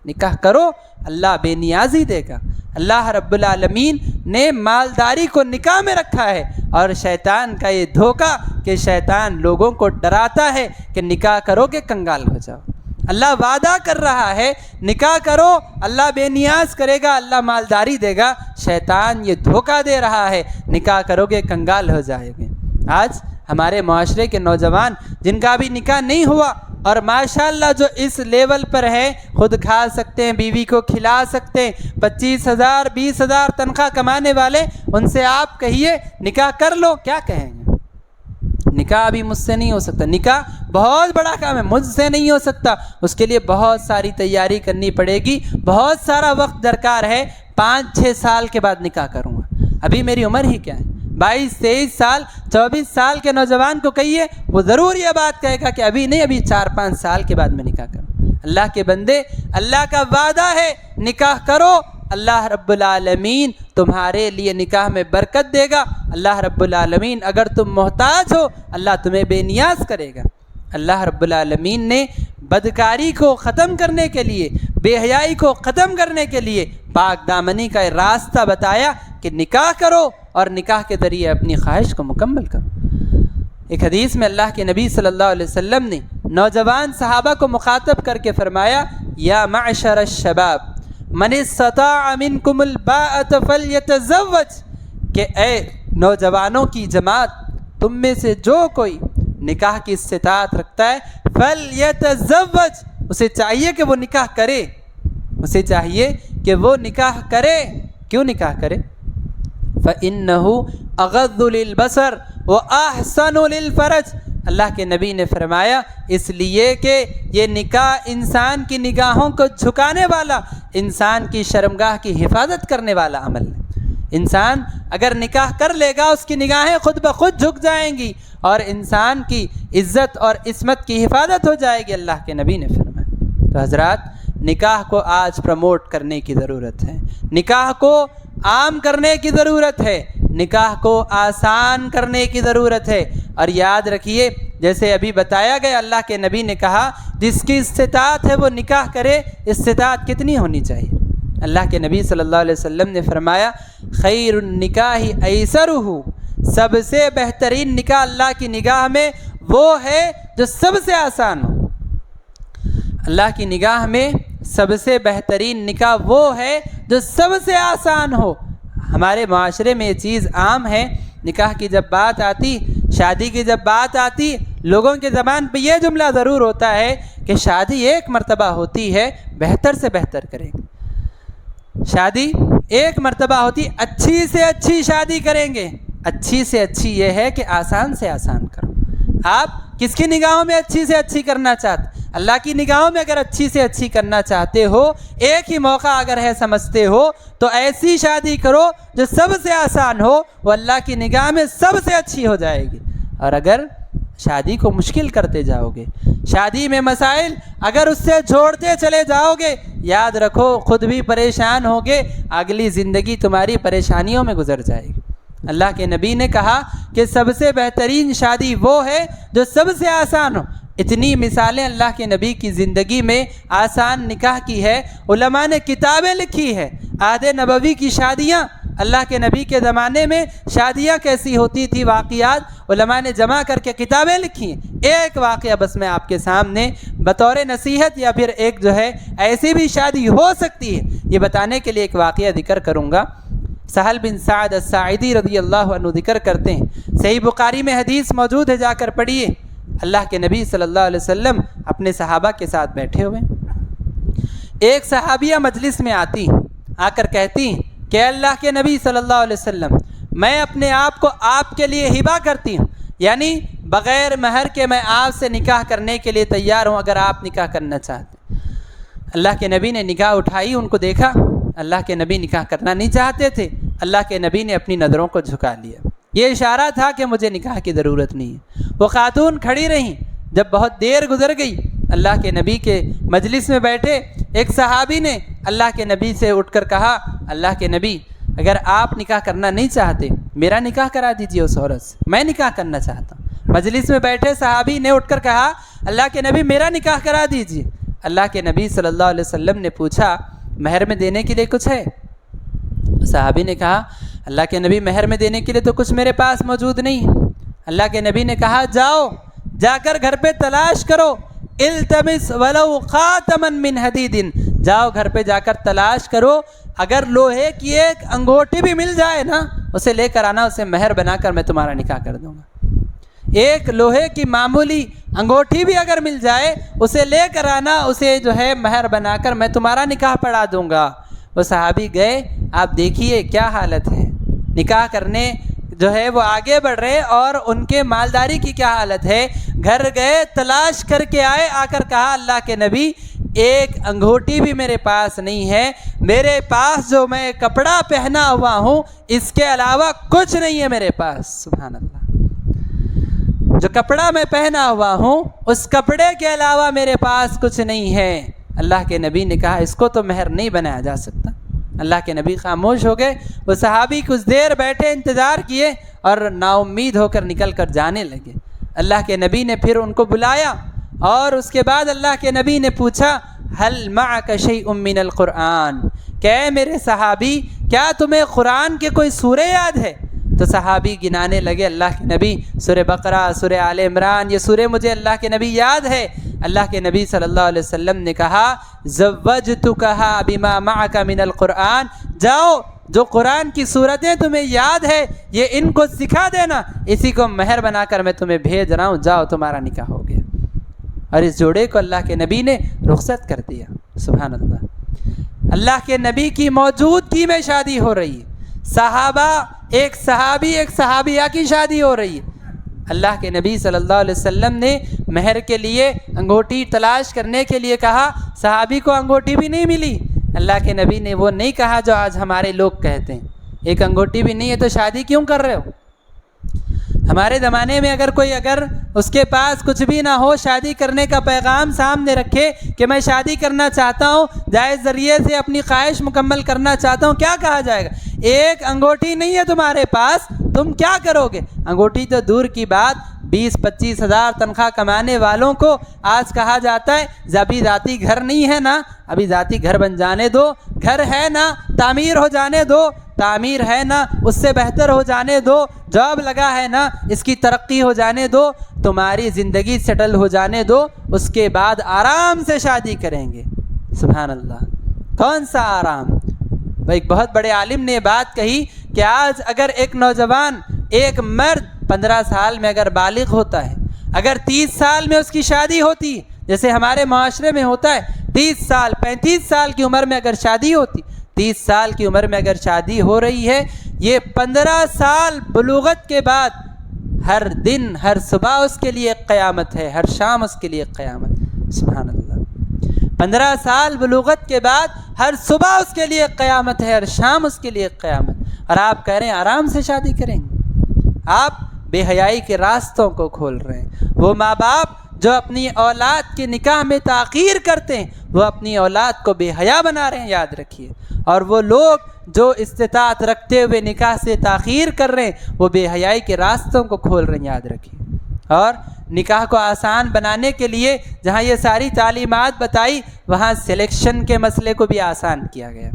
نکاح کرو اللہ بے نیازی دے گا. اللہ رب العالمین نے مالداری کو نکاح میں رکھا ہے، اور شیطان کا یہ دھوکہ کہ شیطان لوگوں کو ڈراتا ہے کہ نکاح کرو کہ کنگال ہو جاؤ. اللہ وعدہ کر رہا ہے نکاح کرو اللہ بے نیاز کرے گا، اللہ مالداری دے گا. شیطان یہ دھوکہ دے رہا ہے نکاح کرو گے کنگال ہو جائے گے. آج ہمارے معاشرے کے نوجوان جن کا ابھی نکاح نہیں ہوا اور ماشاءاللہ جو اس لیول پر ہے، خود کھا سکتے ہیں، بیوی کو کھلا سکتے ہیں، 25,000 20,000 تنخواہ کمانے والے، ان سے آپ کہیے نکاح کر لو، کیا کہیں گے؟ نکاح ابھی مجھ سے نہیں ہو سکتا، نکاح بہت بڑا کام ہے، مجھ سے نہیں ہو سکتا، اس کے لیے بہت ساری تیاری کرنی پڑے گی، بہت سارا وقت درکار ہے، 5-6 سال کے بعد نکاح کروں گا. ابھی میری عمر ہی کیا ہے، 22-23 سال 24 سال کے نوجوان کو کہیے، وہ ضرور یہ بات کہے گا کہ ابھی نہیں، ابھی 4-5 سال کے بعد میں نکاح کروں. اللہ کے بندے، اللہ کا وعدہ ہے نکاح کرو، اللہ رب العالمین تمہارے لیے نکاح میں برکت دے گا. اللہ رب العالمین اگر تم محتاج ہو اللہ تمہیں بے نیاز کرے گا. اللہ رب العالمین نے بدکاری کو ختم کرنے کے لیے، بے حیائی کو ختم کرنے کے لیے پاک دامنی کا راستہ بتایا کہ نکاح کرو اور نکاح کے ذریعے اپنی خواہش کو مکمل کرو. ایک حدیث میں اللہ کے نبی صلی اللہ علیہ وسلم نے نوجوان صحابہ کو مخاطب کر کے فرمایا، یا معشر الشباب من استطاع منکم الباءۃ فلیتزوج، کہ اے نوجوانوں کی جماعت، تم میں سے جو کوئی نکاح کی استطاعت رکھتا ہے فلیتزوج، اسے چاہیے کہ وہ نکاح کرے، اسے چاہیے کہ وہ نکاح کرے. کیوں نکاح کرے؟ فَإِنَّهُ أَغَضُّ لِلْبَصَرِ وَأَحْسَنُ لِلْفَرْجِ، اللہ کے نبی نے فرمایا اس لیے کہ یہ نکاح انسان کی نگاہوں کو جھکانے والا، انسان کی شرمگاہ کی حفاظت کرنے والا عمل ہے. انسان اگر نکاح کر لے گا اس کی نگاہیں خود بخود جھک جائیں گی اور انسان کی عزت اور عصمت کی حفاظت ہو جائے گی، اللہ کے نبی نے فرمایا. تو حضرات، نکاح کو آج پروموٹ کرنے کی ضرورت ہے، نکاح کو عام کرنے کی ضرورت ہے، نکاح کو آسان کرنے کی ضرورت ہے. اور یاد رکھیے جیسے ابھی بتایا گیا، اللہ کے نبی نے کہا جس کی استطاعت ہے وہ نکاح کرے. استطاعت کتنی ہونی چاہیے؟ اللہ کے نبی صلی اللہ علیہ وسلم نے فرمایا خیر النکاح ایسرہ، سب سے بہترین نکاح اللہ کی نگاہ میں وہ ہے جو سب سے آسان ہو. اللہ کی نگاہ میں سب سے بہترین نکاح وہ ہے جو سب سے آسان ہو. ہمارے معاشرے میں یہ چیز عام ہے، نکاح کی جب بات آتی، شادی کی جب بات آتی، لوگوں کے زبان پہ یہ جملہ ضرور ہوتا ہے کہ شادی ایک مرتبہ ہوتی ہے، بہتر سے بہتر کریں گے. شادی ایک مرتبہ ہوتی، اچھی سے اچھی شادی کریں گے. اچھی سے اچھی یہ ہے کہ آسان سے آسان کرو. آپ کس کی نگاہوں میں اچھی سے اچھی کرنا چاہتے؟ اللہ کی نگاہوں میں اگر اچھی سے اچھی کرنا چاہتے ہو، ایک ہی موقع اگر ہے سمجھتے ہو، تو ایسی شادی کرو جو سب سے آسان ہو، وہ اللہ کی نگاہ میں سب سے اچھی ہو جائے گی. اور اگر شادی کو مشکل کرتے جاؤ گے، شادی میں مسائل اگر اس سے جوڑتے چلے جاؤ گے، یاد رکھو خود بھی پریشان ہوگے، اگلی زندگی تمہاری پریشانیوں میں گزر جائے گی. اللہ کے نبی نے کہا کہ سب سے بہترین شادی وہ ہے جو سب سے آسان ہو. اتنی مثالیں اللہ کے نبی کی زندگی میں آسان نکاح کی ہے. علماء نے کتابیں لکھی ہے، عہد نبوی کی شادیاں، اللہ کے نبی کے زمانے میں شادیاں کیسی ہوتی تھی، واقعات علماء نے جمع کر کے کتابیں لکھی ہیں. ایک واقعہ بس میں آپ کے سامنے بطور نصیحت یا پھر ایک جو ہے ایسی بھی شادی ہو سکتی ہے یہ بتانے کے لیے ایک واقعہ ذکر کروں گا. سہل بن سعد الساعدی رضی اللہ عنہ ذکر کرتے ہیں، صحیح بخاری میں حدیث موجود ہے، جا کر پڑھیے. اللہ کے نبی صلی اللہ علیہ وسلم اپنے صحابہ کے ساتھ بیٹھے ہوئے، ایک صحابیہ مجلس میں آتی، آ کر کہتی کہ اللہ کے نبی صلی اللہ علیہ وسلم، میں اپنے آپ کو آپ کے لیے ہبہ کرتی ہوں، یعنی بغیر مہر کے میں آپ سے نکاح کرنے کے لیے تیار ہوں اگر آپ نکاح کرنا چاہتے ہیں. اللہ کے نبی نے نگاہ اٹھائی، ان کو دیکھا، اللہ کے نبی نکاح کرنا نہیں چاہتے تھے. اللہ کے نبی نے اپنی نظروں کو جھکا لیا. یہ اشارہ تھا کہ مجھے نکاح کی ضرورت نہیں ہے۔ وہ خاتون کھڑی رہیں، جب بہت دیر گزر گئی، اللہ کے نبی کے مجلس میں بیٹھے ایک صحابی نے اللہ کے نبی سے اٹھ کر کہا، اللہ کے نبی اگر آپ نکاح کرنا نہیں چاہتے میرا نکاح کرا دیجیے اس عورت سے، میں نکاح کرنا چاہتا ہوں۔ مجلس میں بیٹھے صحابی نے اٹھ کر کہا، اللہ کے نبی میرا نکاح کرا دیجیے۔ اللہ کے نبی صلی اللہ علیہ وسلم نے پوچھا، مہر میں دینے کے لیے کچھ ہے؟ صحابی نے کہا، اللہ کے نبی مہر میں دینے کے لیے تو کچھ میرے پاس موجود نہیں ہے۔ اللہ کے نبی نے کہا، جاؤ جا کر گھر پہ تلاش کرو، التمس ولو خاتما من حدید، جاؤ گھر پہ جا کر تلاش کرو، اگر لوہے کی ایک انگوٹھی بھی مل جائے نا اسے لے کر آنا، اسے مہر بنا کر میں تمہارا نکاح کر دوں گا۔ ایک لوہے کی معمولی انگوٹھی بھی اگر مل جائے اسے لے کر آنا، اسے جو ہے مہر بنا کر میں تمہارا نکاح پڑھا دوں گا۔ وہ صحابی گئے، آپ دیکھیے کیا حالت ہے، نکاح کرنے جو ہے وہ آگے بڑھ رہے اور ان کے مالداری کی کیا حالت ہے۔ گھر گئے، تلاش کر کے آئے، آ کر کہا، اللہ کے نبی ایک انگوٹھی بھی میرے پاس نہیں ہے، میرے پاس جو میں کپڑا پہنا ہوا ہوں اس کے علاوہ کچھ نہیں ہے میرے پاس۔ سبحان اللہ، جو کپڑا میں پہنا ہوا ہوں اس کپڑے کے علاوہ میرے پاس کچھ نہیں ہے۔ اللہ کے نبی نے کہا، اس کو تو مہر نہیں بنایا جا سکتا۔ اللہ کے نبی خاموش ہو گئے۔ وہ صحابی کچھ دیر بیٹھے، انتظار کیے اور نا امید ہو کر نکل کر جانے لگے۔ اللہ کے نبی نے پھر ان کو بلایا اور اس کے بعد اللہ کے نبی نے پوچھا، هل معك شيء من القرآن، کہ اے میرے صحابی کیا تمہیں قرآن کے کوئی سورے یاد ہے؟ تو صحابی گنانے لگے، اللہ کے نبی سورہ بقرہ، سورہ آل عمران، یہ سورے مجھے اللہ کے نبی یاد ہے۔ اللہ کے نبی صلی اللہ علیہ وسلم نے کہا، زوجتکھا بما معک من القرآن، جاؤ جو قرآن کی صورتیں تمہیں یاد ہے یہ ان کو سکھا دینا، اسی کو مہر بنا کر میں تمہیں بھیج رہا ہوں، جاؤ تمہارا نکاح ہو گیا۔ اور اس جوڑے کو اللہ کے نبی نے رخصت کر دیا۔ سبحان اللہ، اللہ کے نبی کی موجودگی میں شادی ہو رہی ہے، صحابہ، ایک صحابی ایک صحابیہ کی شادی ہو رہی ہے۔ اللہ کے نبی صلی اللہ علیہ وسلم نے مہر کے لیے انگوٹھی تلاش کرنے کے لیے کہا، صحابی کو انگوٹھی بھی نہیں ملی۔ اللہ کے نبی نے وہ نہیں کہا جو آج ہمارے لوگ کہتے ہیں، ایک انگوٹھی بھی نہیں ہے تو شادی کیوں کر رہے ہو؟ ہمارے زمانے میں اگر اس کے پاس کچھ بھی نہ ہو، شادی کرنے کا پیغام سامنے رکھے کہ میں شادی کرنا چاہتا ہوں، جائز ذریعے سے اپنی خواہش مکمل کرنا چاہتا ہوں، کیا کہا جائے گا؟ ایک انگوٹھی نہیں ہے تمہارے پاس، تم کیا کرو گے؟ انگوٹھی تو دور کی بات، 20-25 ہزار تنخواہ کمانے والوں کو آج کہا جاتا ہے ابھی ذاتی گھر نہیں ہے نا، ابھی ذاتی گھر بن جانے دو، گھر ہے نا تعمیر ہو جانے دو، تعمیر ہے نا اس سے بہتر ہو جانے دو، جاب لگا ہے نا اس کی ترقی ہو جانے دو، تمہاری زندگی سیٹل ہو جانے دو، اس کے بعد آرام سے شادی کریں گے۔ سبحان اللہ، کون سا آرام؟ ایک بہت بڑے عالم نے بات کہی کہ آج اگر ایک نوجوان، ایک مرد 15 سال میں اگر بالغ ہوتا ہے، اگر 30 سال میں اس کی شادی ہوتی، جیسے ہمارے معاشرے میں ہوتا ہے 30 سال 35 سال کی عمر میں اگر شادی ہوتی، 30 سال کی عمر میں اگر شادی ہو رہی ہے، یہ 15 سال بلوغت کے بعد ہر دن ہر صبح اس کے لیے قیامت ہے، ہر شام اس کے لیے قیامت۔ سبحان اللہ، 15 سال بلوغت کے بعد ہر صبح اس کے لیے قیامت ہے، ہر شام اس کے لیے قیامت، اور آپ کہہ رہے ہیں آرام سے شادی کریں گے؟ آپ بے حیائی کے راستوں کو کھول رہے ہیں۔ وہ ماں باپ جو اپنی اولاد کے نکاح میں تاخیر کرتے ہیں وہ اپنی اولاد کو بے حیا بنا رہے ہیں، یاد رکھیے، اور وہ لوگ جو استطاعت رکھتے ہوئے نکاح سے تاخیر کر رہے ہیں وہ بے حیائی کے راستوں کو کھول رہے ہیں، یاد رکھیے۔ اور نکاح کو آسان بنانے کے لیے جہاں یہ ساری تعلیمات بتائی، وہاں سلیکشن کے مسئلے کو بھی آسان کیا گیا۔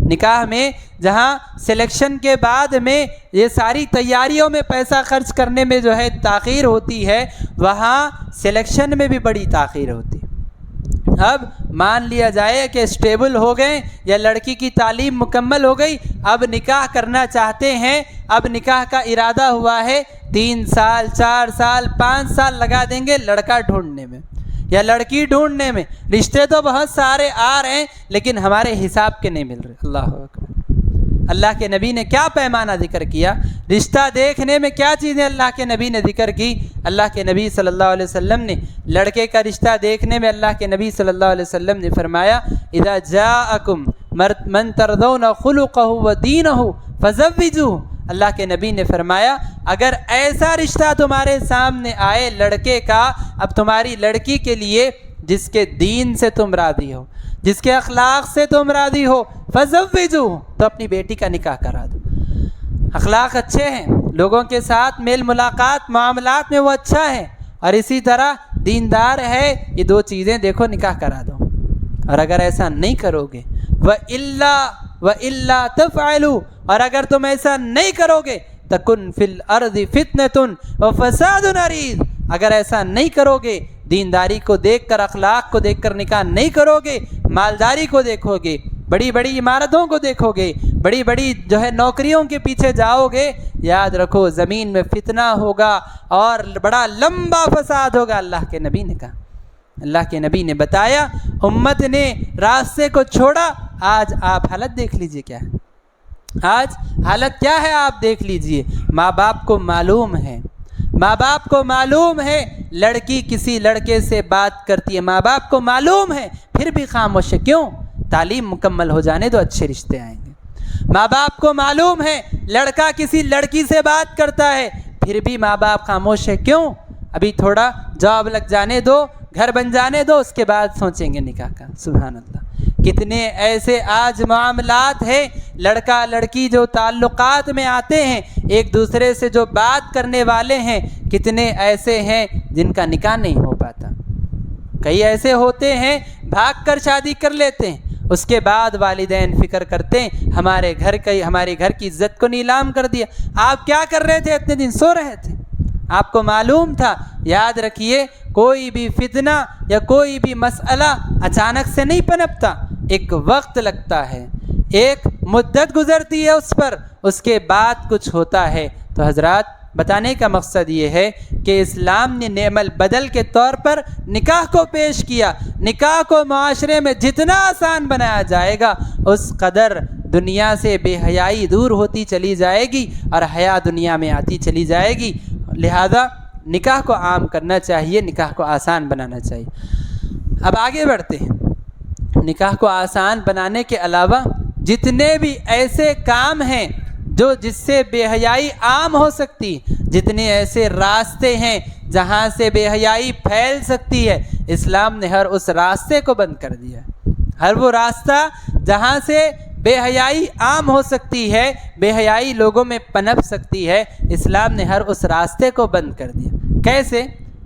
نکاح میں جہاں سلیکشن کے بعد میں یہ ساری تیاریوں میں پیسہ خرچ کرنے میں جو ہے تاخیر ہوتی ہے، وہاں سلیکشن میں بھی بڑی تاخیر ہوتی ہے۔ اب مان لیا جائے کہ اسٹیبل ہو گئے یا لڑکی کی تعلیم مکمل ہو گئی، اب نکاح کرنا چاہتے ہیں، اب نکاح کا ارادہ ہوا ہے، 3 سال 4 سال 5 سال لگا دیں گے لڑکا ڈھونڈنے میں یا لڑکی ڈھونڈنے میں۔ رشتے تو بہت سارے آ رہے ہیں لیکن ہمارے حساب کے نہیں مل رہے۔ اللہ اکبر، اللہ کے نبی نے کیا پیمانہ ذکر کیا، رشتہ دیکھنے میں کیا چیزیں اللہ کے نبی نے ذکر کی۔ اللہ کے نبی صلی اللہ علیہ وسلم نے لڑکے کا رشتہ دیکھنے میں اللہ کے نبی صلی اللہ علیہ وسلم نے فرمایا، اذا جاءکم من ترضون خلقہ ودینہ فزوجوہ، اللہ کے نبی نے فرمایا اگر ایسا رشتہ تمہارے سامنے آئے لڑکے کا، اب تمہاری لڑکی کے لیے جس کے دین سے تم راضی ہو، جس کے اخلاق سے تم راضی ہو، فزوجوہ، تو اپنی بیٹی کا نکاح کرا دو۔ اخلاق اچھے ہیں، لوگوں کے ساتھ میل ملاقات معاملات میں وہ اچھا ہے، اور اسی طرح دیندار ہے، یہ دو چیزیں دیکھو نکاح کرا دو۔ اور اگر ایسا نہیں کرو گے وَإِلَّا تَفْعَلُوا، اور اگر تم ایسا نہیں کرو گے تَكُنْ فِي الْأَرْضِ فِتْنَةٌ وَفَسَادٌ عَرِيضٌ، اگر ایسا نہیں کرو گے، دینداری کو دیکھ کر اخلاق کو دیکھ کر نکاح نہیں کرو گے، مالداری کو دیکھو گے، بڑی بڑی عمارتوں کو دیکھو گے، بڑی بڑی نوکریوں کے پیچھے جاؤ گے، یاد رکھو زمین میں فتنہ ہوگا اور بڑا لمبا فساد ہوگا۔ اللہ کے نبی نے کہا، اللہ کے نبی نے بتایا، امت نے راستے کو چھوڑا۔ آج آپ حالت دیکھ لیجئے کیا ہے، آج حالت کیا ہے آپ دیکھ لیجئے۔ ماں باپ کو معلوم ہے، ماں باپ کو معلوم ہے لڑکی کسی لڑکے سے بات کرتی ہے، ماں باپ کو معلوم ہے، پھر بھی خاموش ہے۔ کیوں؟ تعلیم مکمل ہو جانے دو، اچھے رشتے آئیں گے۔ ماں باپ کو معلوم ہے لڑکا کسی لڑکی سے بات کرتا ہے، پھر بھی ماں باپ خاموش ہے۔ کیوں؟ ابھی تھوڑا جاب لگ جانے دو، گھر بن جانے دو، اس کے بعد سوچیں گے نکاح کا۔ سبحان اللہ، کتنے ایسے آج معاملات ہیں، لڑکا لڑکی جو تعلقات میں آتے ہیں، ایک دوسرے سے جو بات کرنے والے ہیں، کتنے ایسے ہیں جن کا نکاح نہیں ہو پاتا۔ کئی ایسے ہوتے ہیں بھاگ کر شادی کر لیتے ہیں، اس کے بعد والدین فکر کرتے ہیں ہمارے گھر کی عزت کو نیلام کر دیا۔ آپ کیا کر رہے تھے؟ اتنے دن سو رہے تھے، آپ کو معلوم تھا۔ یاد رکھیے کوئی بھی فتنہ یا کوئی بھی مسئلہ اچانک سے نہیں پنپتا، ایک وقت لگتا ہے، ایک مدت گزرتی ہے اس پر، اس کے بعد کچھ ہوتا ہے۔ تو حضرات بتانے کا مقصد یہ ہے کہ اسلام نے نعم البدل کے طور پر نکاح کو پیش کیا۔ نکاح کو معاشرے میں جتنا آسان بنایا جائے گا اس قدر دنیا سے بے حیائی دور ہوتی چلی جائے گی اور حیا دنیا میں آتی چلی جائے گی۔ لہذا نکاح کو عام کرنا چاہیے، نکاح کو آسان بنانا چاہیے۔ اب آگے بڑھتے ہیں۔ نکاح کو آسان بنانے کے علاوہ جتنے بھی ایسے کام ہیں جس سے بے حیائی عام ہو سکتی، جتنے ایسے راستے ہیں جہاں سے بے حیائی پھیل سکتی ہے، اسلام نے ہر اس راستے کو بند کر دیا ہے۔ ہر وہ راستہ جہاں سے بے حیائی عام ہو سکتی ہے، بے حیائی لوگوں میں پنپ سکتی ہے، اسلام نے ہر اس راستے کو بند کر دیا۔ کیسے؟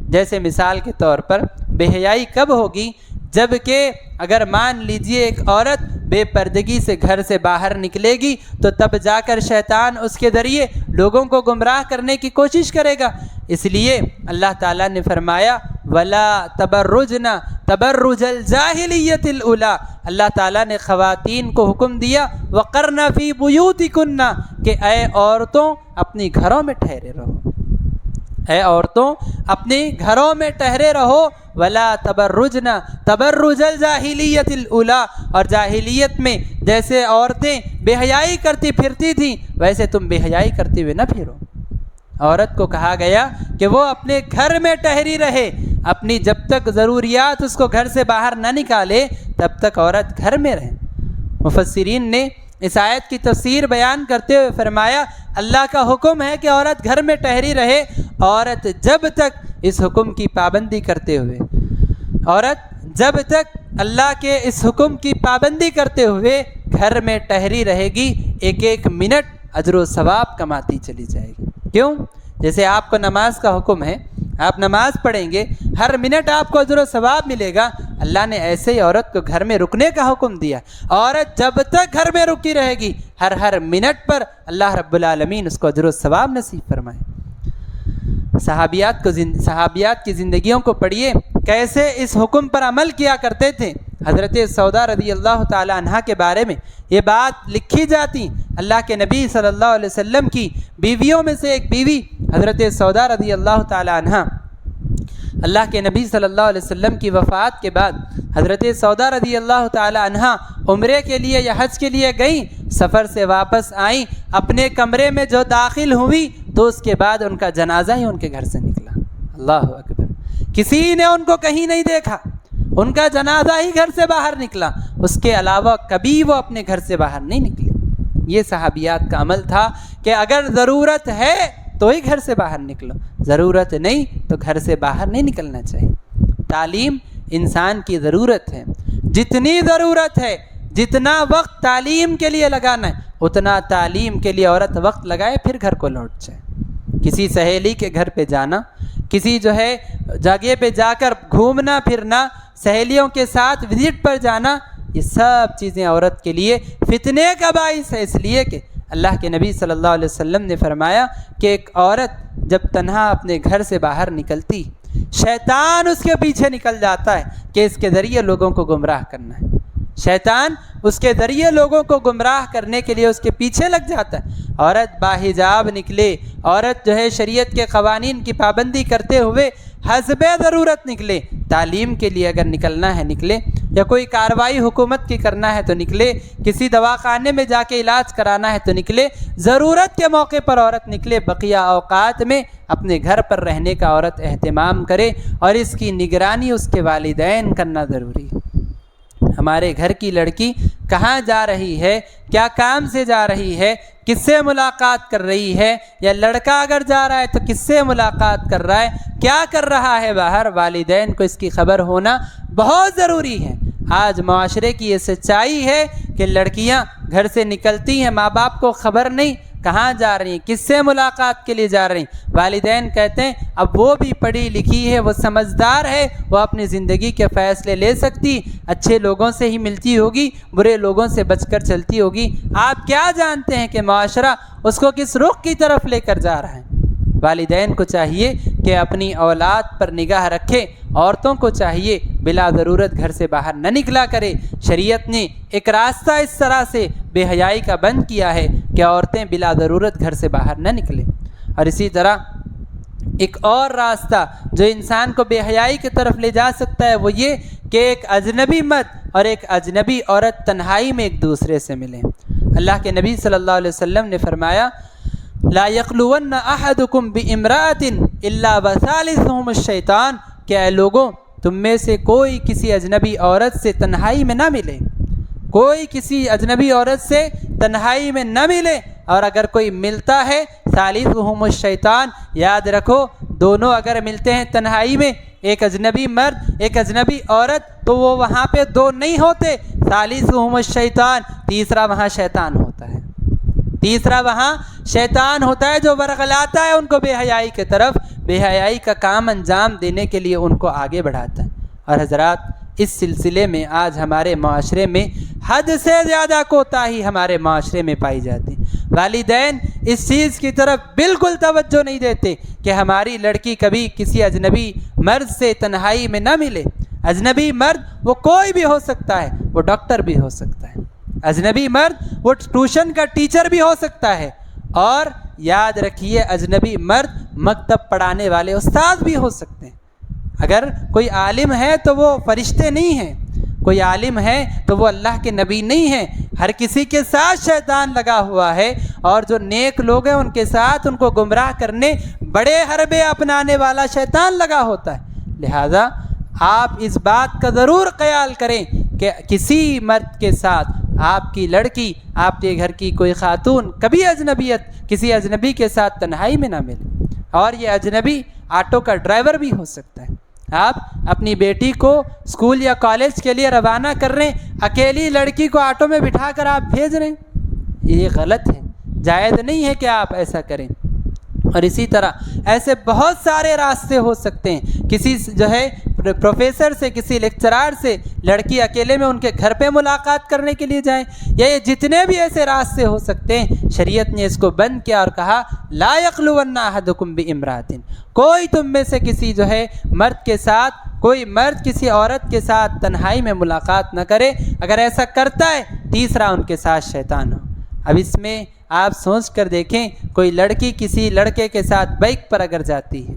جیسے مثال کے طور پر بے حیائی کب ہوگی؟ جب کہ اگر مان لیجئے ایک عورت بے پردگی سے گھر سے باہر نکلے گی تو تب جا کر شیطان اس کے ذریعے لوگوں کو گمراہ کرنے کی کوشش کرے گا۔ اس لیے اللہ تعالیٰ نے فرمایا وَلَا تَبَرُّجْنَ تَبَرُّجَ الْجَاهِلِيَّةِ الْأُولَىٰ، اللہ تعالیٰ نے خواتین کو حکم دیا وَقَرْنَ فِي بُيُوتِكُنَّ کہ اے عورتوں اپنی گھروں میں ٹھہرے رہو، اے عورتوں اپنے گھروں میں ٹھہرے رہو۔ وَلَا تَبَرُّجْنَ تَبَرُّجَ الْجَاهِلِيَّةِ الْأُولَىٰ، اور جاہلیت میں جیسے عورتیں بے حیائی کرتی پھرتی تھیں ویسے تم بے حیائی کرتے ہوئے نہ پھرو۔ عورت کو کہا گیا کہ وہ اپنے گھر میں ٹھہری رہے، اپنی جب تک ضروریات اس کو گھر سے باہر نہ نکالے تب تک عورت گھر میں رہے۔ مفسرین نے اس آیت کی تفسیر بیان کرتے ہوئے فرمایا اللہ کا حکم ہے کہ عورت گھر میں ٹھہری رہے، عورت جب تک اس حکم کی پابندی کرتے ہوئے، عورت جب تک اللہ کے اس حکم کی پابندی کرتے ہوئے گھر میں ٹھہری رہے گی، ایک ایک منٹ اجر و ثواب کماتی چلی جائے گی۔ کیوں؟ جیسے آپ کو نماز کا حکم ہے، آپ نماز پڑھیں گے، ہر منٹ آپ کو اجر و ثواب ملے گا، اللہ نے ایسے ہی عورت کو گھر میں رکنے کا حکم دیا۔ عورت جب تک گھر میں رکی رہے گی ہر منٹ پر اللہ رب العالمین اس کو اجر و ثواب نصیب فرمائے۔ صحابیات کی زندگیوں کو پڑھیے، کیسے اس حکم پر عمل کیا کرتے تھے۔ حضرت سودا رضی اللہ تعالی عنہ کے بارے میں یہ بات لکھی جاتی، اللہ کے نبی صلی اللہ علیہ وسلم کی بیویوں میں سے ایک بیوی حضرت سودا رضی اللہ تعالی عنہ، اللہ کے نبی صلی اللہ علیہ وسلم کی وفات کے بعد حضرت سودا رضی اللہ تعالی عنہ عمرے کے لیے یا حج کے لیے گئیں، سفر سے واپس آئیں، اپنے کمرے میں جو داخل ہوئی تو اس کے بعد ان کا جنازہ ہی ان کے گھر سے نکلا۔ اللہ اکبر، کسی نے ان کو کہیں نہیں دیکھا، ان کا جنازہ ہی گھر سے باہر نکلا، اس کے علاوہ کبھی وہ اپنے گھر سے باہر نہیں نکلے۔ یہ صحابیات کا عمل تھا کہ اگر ضرورت ہے تو ہی گھر سے باہر نکلو، ضرورت نہیں تو گھر سے باہر نہیں نکلنا چاہیے۔ تعلیم انسان کی ضرورت ہے، جتنی ضرورت ہے، جتنا وقت تعلیم کے لیے لگانا ہے اتنا تعلیم کے لیے عورت وقت لگائے، پھر گھر کو لوٹ جائے۔ کسی سہیلی کے گھر پہ جانا، کسی جگہ پہ جا کر گھومنا پھرنا، سہیلیوں کے ساتھ وزٹ پر جانا، یہ سب چیزیں عورت کے لیے فتنے کا باعث ہے، اس لیے کہ اللہ کے نبی صلی اللہ علیہ وسلم نے فرمایا کہ ایک عورت جب تنہا اپنے گھر سے باہر نکلتی، شیطان اس کے پیچھے نکل جاتا ہے کہ اس کے ذریعے لوگوں کو گمراہ کرنا ہے۔ شیطان اس کے ذریعے لوگوں کو گمراہ کرنے کے لیے اس کے پیچھے لگ جاتا ہے۔ عورت باحجاب نکلے، عورت شریعت کے قوانین کی پابندی کرتے ہوئے حسب ضرورت نکلے، تعلیم کے لیے اگر نکلنا ہے نکلے، یا کوئی کارروائی حکومت کی کرنا ہے تو نکلے، کسی دواخانے میں جا کے علاج کرانا ہے تو نکلے، ضرورت کے موقع پر عورت نکلے، بقیہ اوقات میں اپنے گھر پر رہنے کا عورت اہتمام کرے، اور اس کی نگرانی اس کے والدین کرنا ضروری ہے۔ ہمارے گھر کی لڑکی کہاں جا رہی ہے، کیا کام سے جا رہی ہے، کس سے ملاقات کر رہی ہے، یا لڑکا اگر جا رہا ہے تو کس سے ملاقات کر رہا ہے، کیا کر رہا ہے باہر، والدین کو اس کی خبر ہونا بہت ضروری ہے۔ آج معاشرے کی یہ سچائی ہے کہ لڑکیاں گھر سے نکلتی ہیں، ماں باپ کو خبر نہیں کہاں جا رہی ہیں، کس سے ملاقات کے لیے جا رہی ہیں۔ والدین کہتے ہیں اب وہ بھی پڑھی لکھی ہے، وہ سمجھدار ہے، وہ اپنی زندگی کے فیصلے لے سکتی، اچھے لوگوں سے ہی ملتی ہوگی، برے لوگوں سے بچ کر چلتی ہوگی۔ آپ کیا جانتے ہیں کہ معاشرہ اس کو کس رخ کی طرف لے کر جا رہا ہے؟ والدین کو چاہیے کہ اپنی اولاد پر نگاہ رکھے، عورتوں کو چاہیے بلا ضرورت گھر سے باہر نہ نکلا کرے۔ شریعت نے ایک راستہ اس طرح سے بے حیائی کا بند کیا ہے کہ عورتیں بلا ضرورت گھر سے باہر نہ نکلیں۔ اور اسی طرح ایک اور راستہ جو انسان کو بے حیائی کی طرف لے جا سکتا ہے وہ یہ کہ ایک اجنبی مرد اور ایک اجنبی عورت تنہائی میں ایک دوسرے سے ملیں۔ اللہ کے نبی صلی اللہ علیہ وسلم نے فرمایا لا یخلون احدکم بامرأۃ الا وثالثہم الشیطان، کہ اے لوگوں تم میں سے کوئی کسی اجنبی عورت سے تنہائی میں نہ ملے، کوئی کسی اجنبی عورت سے تنہائی میں نہ ملے، اور اگر کوئی ملتا ہے ثالثہم الشیطان، یاد رکھو دونوں اگر ملتے ہیں تنہائی میں، ایک اجنبی مرد ایک اجنبی عورت، تو وہ وہاں پہ دو نہیں ہوتے، ثالثہم الشیطان، تیسرا وہاں شیطان ہوتا ہے، تیسرا وہاں شیطان ہوتا ہے جو ورغلاتا ہے ان کو بے حیائی کی طرف، بے حیائی کا کام انجام دینے کے لیے ان کو آگے بڑھاتا ہے۔ اور حضرات اس سلسلے میں آج ہمارے معاشرے میں حد سے زیادہ کوتاہی ہمارے معاشرے میں پائی جاتی ہے۔ والدین اس چیز کی طرف بالکل توجہ نہیں دیتے کہ ہماری لڑکی کبھی کسی اجنبی مرد سے تنہائی میں نہ ملے۔ اجنبی مرد وہ کوئی بھی ہو سکتا ہے، وہ ڈاکٹر بھی ہو سکتا ہے، اجنبی مرد وہ ٹیوشن کا ٹیچر بھی ہو سکتا ہے، اور یاد رکھیے اجنبی مرد مکتب پڑھانے والے استاد بھی ہو سکتے ہیں۔ اگر کوئی عالم ہے تو وہ فرشتے نہیں ہیں، کوئی عالم ہے تو وہ اللہ کے نبی نہیں ہیں۔ ہر کسی کے ساتھ شیطان لگا ہوا ہے، اور جو نیک لوگ ہیں ان کے ساتھ ان کو گمراہ کرنے بڑے حربے اپنانے والا شیطان لگا ہوتا ہے۔ لہذا آپ اس بات کا ضرور خیال کریں کہ کسی مرد کے ساتھ آپ کی لڑکی، آپ کے گھر کی کوئی خاتون کبھی اجنبیت کسی اجنبی کے ساتھ تنہائی میں نہ ملے۔ اور یہ اجنبی آٹو کا ڈرائیور بھی ہو سکتا ہے۔ آپ اپنی بیٹی کو اسکول یا کالج کے لیے روانہ کر رہے ہیں، اکیلی لڑکی کو آٹو میں بٹھا کر آپ بھیج رہے ہیں، یہ غلط ہے، جائز نہیں ہے کہ آپ ایسا کریں۔ اور اسی طرح ایسے بہت سارے راستے ہو سکتے ہیں، کسی پروفیسر سے، کسی لیکچرار سے لڑکی اکیلے میں ان کے گھر پہ ملاقات کرنے کے لیے جائیں، یا یہ جتنے بھی ایسے راستے ہو سکتے ہیں شریعت نے اس کو بند کیا اور کہا لا یخلون احدکم بامرأۃ، کوئی تم میں سے کسی مرد کے ساتھ، کوئی مرد کسی عورت کے ساتھ تنہائی میں ملاقات نہ کرے، اگر ایسا کرتا ہے تیسرا ان کے ساتھ شیطان ہو۔ اب اس میں آپ سوچ کر دیکھیں، کوئی لڑکی کسی لڑکے کے ساتھ بائک پر اگر جاتی ہے،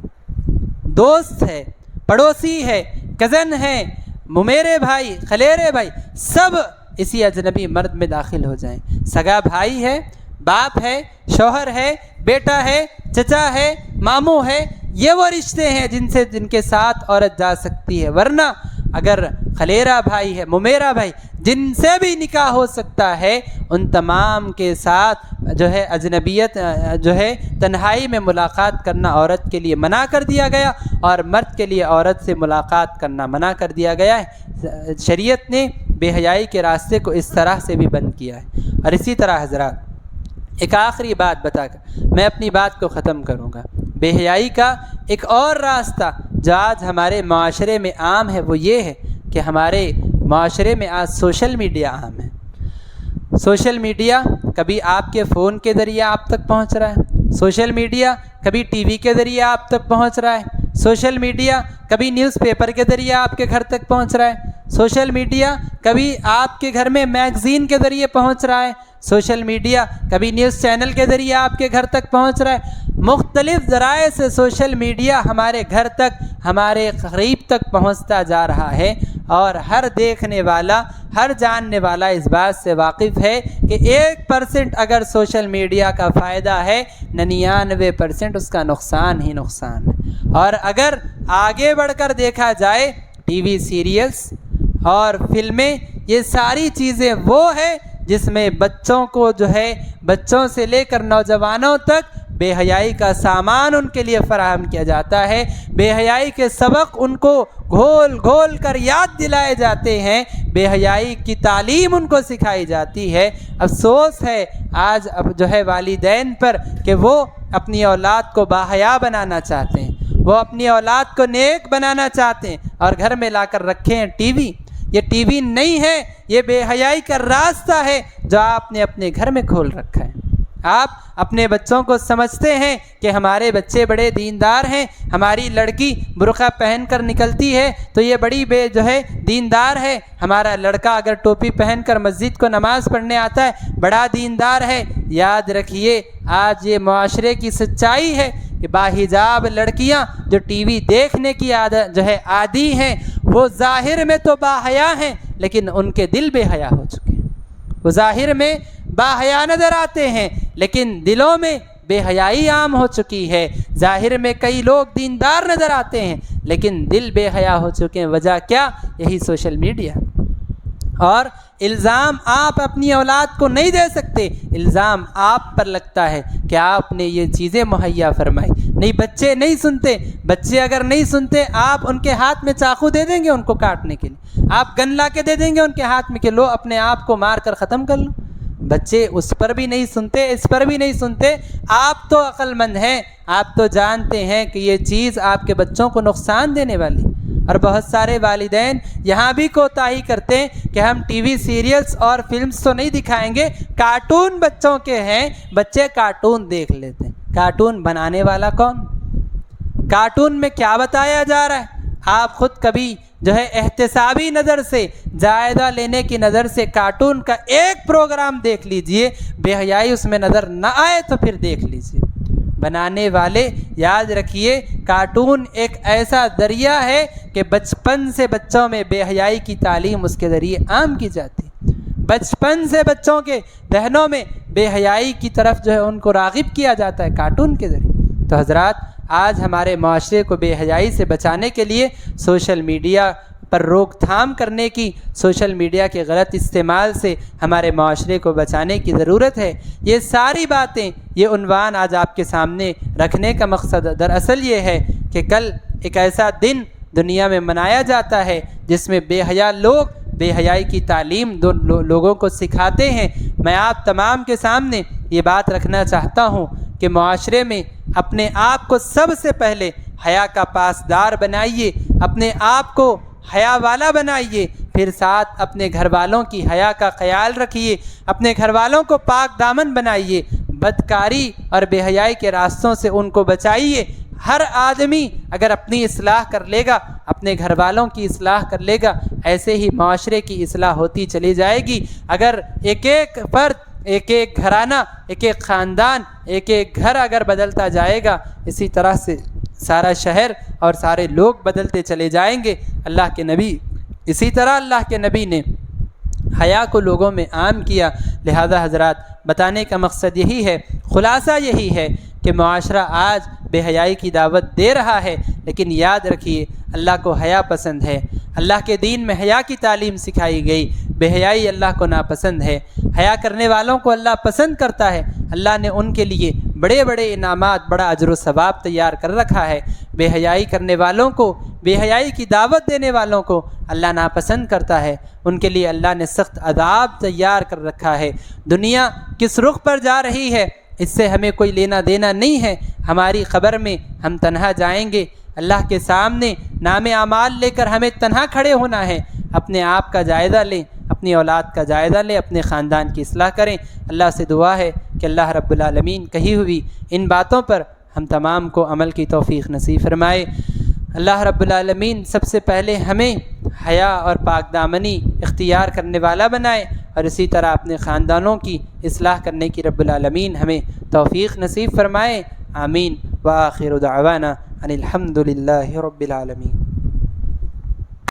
دوست ہے، پڑوسی ہے، کزن ہے، ممیرے بھائی، خلیرے بھائی، سب اسی اجنبی مرد میں داخل ہو جائیں، سگا بھائی ہے، باپ ہے، شوہر ہے، بیٹا ہے، چچا ہے، ماموں ہے، یہ وہ رشتے ہیں جن کے ساتھ عورت جا سکتی ہے۔ ورنہ اگر خلیرہ بھائی ہے، ممیرہ بھائی، جن سے بھی نکاح ہو سکتا ہے ان تمام کے ساتھ جو ہے اجنبیت جو ہے تنہائی میں ملاقات کرنا عورت کے لیے منع کر دیا گیا، اور مرد کے لیے عورت سے ملاقات کرنا منع کر دیا گیا ہے۔ شریعت نے بے حیائی کے راستے کو اس طرح سے بھی بند کیا ہے۔ اور اسی طرح حضرات ایک آخری بات بتا کر میں اپنی بات کو ختم کروں گا۔ بے حیائی کا ایک اور راستہ جو آج ہمارے معاشرے میں عام ہے وہ یہ ہے کہ ہمارے معاشرے میں آج سوشل میڈیا عام ہے۔ سوشل میڈیا کبھی آپ کے فون کے ذریعے آپ تک پہنچ رہا ہے، سوشل میڈیا کبھی ٹی وی کے ذریعے آپ تک پہنچ رہا ہے، سوشل میڈیا کبھی نیوز پیپر کے ذریعے آپ کے گھر تک پہنچ رہا ہے، سوشل میڈیا کبھی آپ کے گھر میں میگزین کے ذریعے پہنچ رہا ہے، سوشل میڈیا کبھی نیوز چینل کے ذریعے آپ کے گھر تک پہنچ رہا ہے۔ مختلف ذرائع سے سوشل میڈیا ہمارے گھر تک، ہمارے قریب تک پہنچتا جا رہا ہے، اور ہر دیکھنے والا، ہر جاننے والا اس بات سے واقف ہے کہ 1% اگر سوشل میڈیا کا فائدہ ہے، 99% اس کا نقصان ہی نقصان ہے۔ اور اگر آگے بڑھ کر دیکھا جائے ٹی وی سیریلز اور فلمیں، یہ ساری چیزیں وہ ہے جس میں بچوں کو جو ہے، بچوں سے لے کر نوجوانوں تک بے حیائی کا سامان ان کے لیے فراہم کیا جاتا ہے، بے حیائی کے سبق ان کو گھول گھول کر یاد دلائے جاتے ہیں، بے حیائی کی تعلیم ان کو سکھائی جاتی ہے۔ افسوس ہے آج اب جو ہے والدین پر کہ وہ اپنی اولاد کو باحیا بنانا چاہتے ہیں، وہ اپنی اولاد کو نیک بنانا چاہتے ہیں، اور گھر میں لا کر رکھے ہیں ٹی وی۔ یہ ٹی وی نہیں ہے، یہ بے حیائی کا راستہ ہے جو آپ نے اپنے گھر میں کھول رکھا ہے۔ آپ اپنے بچوں کو سمجھتے ہیں کہ ہمارے بچے بڑے دیندار ہیں، ہماری لڑکی برقع پہن کر نکلتی ہے تو یہ بڑی جو ہے دیندار ہے، ہمارا لڑکا اگر ٹوپی پہن کر مسجد کو نماز پڑھنے آتا ہے بڑا دیندار ہے۔ یاد رکھیے آج یہ معاشرے کی سچائی ہے کہ باحجاب لڑکیاں جو ٹی وی دیکھنے کی عادت جو ہے عادی ہیں، وہ ظاہر میں تو باحیا ہیں لیکن ان کے دل بے حیا ہو چکے ہیں۔ وہ ظاہر میں باحیا نظر آتے ہیں لیکن دلوں میں بے حیائی عام ہو چکی ہے۔ ظاہر میں کئی لوگ دیندار نظر آتے ہیں لیکن دل بے حیا ہو چکے ہیں۔ وجہ کیا؟ یہی سوشل میڈیا۔ اور الزام آپ اپنی اولاد کو نہیں دے سکتے، الزام آپ پر لگتا ہے کہ آپ نے یہ چیزیں مہیا فرمائی۔ نہیں، بچے نہیں سنتے۔ بچے اگر نہیں سنتے آپ ان کے ہاتھ میں چاقو دے دیں گے ان کو کاٹنے کے لیے، آپ گن لا کے دے دیں گے ان کے ہاتھ میں کہ لو اپنے آپ کو مار کر ختم کر لو۔ بچے اس پر بھی نہیں سنتے، اس پر بھی نہیں سنتے۔ آپ تو عقل مند ہیں، آپ تو جانتے ہیں کہ یہ چیز آپ کے بچوں کو نقصان دینے والی۔ اور بہت سارے والدین یہاں بھی کوتاہی کرتے ہیں کہ ہم ٹی وی سیریلز اور فلمز تو نہیں دکھائیں گے، کارٹون بچوں کے ہیں، بچے کارٹون دیکھ لیتے ہیں۔ کارٹون بنانے والا کون؟ کارٹون میں کیا بتایا جا رہا ہے؟ آپ خود کبھی جو ہے احتسابی نظر سے، جائزہ لینے کی نظر سے کارٹون کا ایک پروگرام دیکھ لیجئے، بے حیائی اس میں نظر نہ آئے تو پھر دیکھ لیجئے۔ بنانے والے یاد رکھیے کارٹون ایک ایسا ذریعہ ہے کہ بچپن سے بچوں میں بے حیائی کی تعلیم اس کے ذریعے عام کی جاتی ہے۔ بچپن سے بچوں کے ذہنوں میں بے حیائی کی طرف جو ہے ان کو راغب کیا جاتا ہے کارٹون کے ذریعے۔ تو حضرات آج ہمارے معاشرے کو بے حیائی سے بچانے کے لیے سوشل میڈیا پر روک تھام کرنے کی، سوشل میڈیا کے غلط استعمال سے ہمارے معاشرے کو بچانے کی ضرورت ہے۔ یہ ساری باتیں، یہ عنوان آج آپ کے سامنے رکھنے کا مقصد دراصل یہ ہے کہ کل ایک ایسا دن دنیا میں منایا جاتا ہے جس میں بے حیا لوگ بے حیائی کی تعلیم لوگوں کو سکھاتے ہیں۔ میں آپ تمام کے سامنے یہ بات رکھنا چاہتا ہوں کہ معاشرے میں اپنے آپ کو سب سے پہلے حیا کا پاسدار بنائیے، اپنے آپ کو حیا والا بنائیے، پھر ساتھ اپنے گھر والوں کی حیا کا خیال رکھیے، اپنے گھر والوں کو پاک دامن بنائیے، بدکاری اور بے حیائی کے راستوں سے ان کو بچائیے۔ ہر آدمی اگر اپنی اصلاح کر لے گا، اپنے گھر والوں کی اصلاح کر لے گا، ایسے ہی معاشرے کی اصلاح ہوتی چلی جائے گی۔ اگر ایک ایک فرد، ایک ایک گھرانہ، ایک ایک خاندان، ایک ایک گھر اگر بدلتا جائے گا، اسی طرح سے سارا شہر اور سارے لوگ بدلتے چلے جائیں گے۔ اللہ کے نبی، اسی طرح اللہ کے نبی نے حیا کو لوگوں میں عام کیا۔ لہذا حضرات بتانے کا مقصد یہی ہے، خلاصہ یہی ہے کہ معاشرہ آج بے حیائی کی دعوت دے رہا ہے، لیکن یاد رکھیے اللہ کو حیا پسند ہے، اللہ کے دین میں حیا کی تعلیم سکھائی گئی، بے حیائی اللہ کو ناپسند ہے، حیا کرنے والوں کو اللہ پسند کرتا ہے، اللہ نے ان کے لیے بڑے بڑے انعامات، بڑا اجر و ثواب تیار کر رکھا ہے۔ بے حیائی کرنے والوں کو، بے حیائی کی دعوت دینے والوں کو اللہ ناپسند کرتا ہے، ان کے لیے اللہ نے سخت عذاب تیار کر رکھا ہے۔ دنیا کس رخ پر جا رہی ہے اس سے ہمیں کوئی لینا دینا نہیں ہے، ہماری قبر میں ہم تنہا جائیں گے، اللہ کے سامنے نام اعمال لے کر ہمیں تنہا کھڑے ہونا ہے۔ اپنے آپ کا جائزہ لیں، اپنی اولاد کا جائزہ لیں، اپنے خاندان کی اصلاح کریں۔ اللہ سے دعا ہے کہ اللہ رب العالمین کہی ہوئی ان باتوں پر ہم تمام کو عمل کی توفیق نصیب فرمائے۔ اللہ رب العالمین سب سے پہلے ہمیں حیا اور پاک دامنی اختیار کرنے والا بنائے، اور اسی طرح اپنے خاندانوں کی اصلاح کرنے کی رب العالمین ہمیں توفیق نصیب فرمائے۔ آمین۔ وآخر دعوانا ان الحمد للہ رب العالمین۔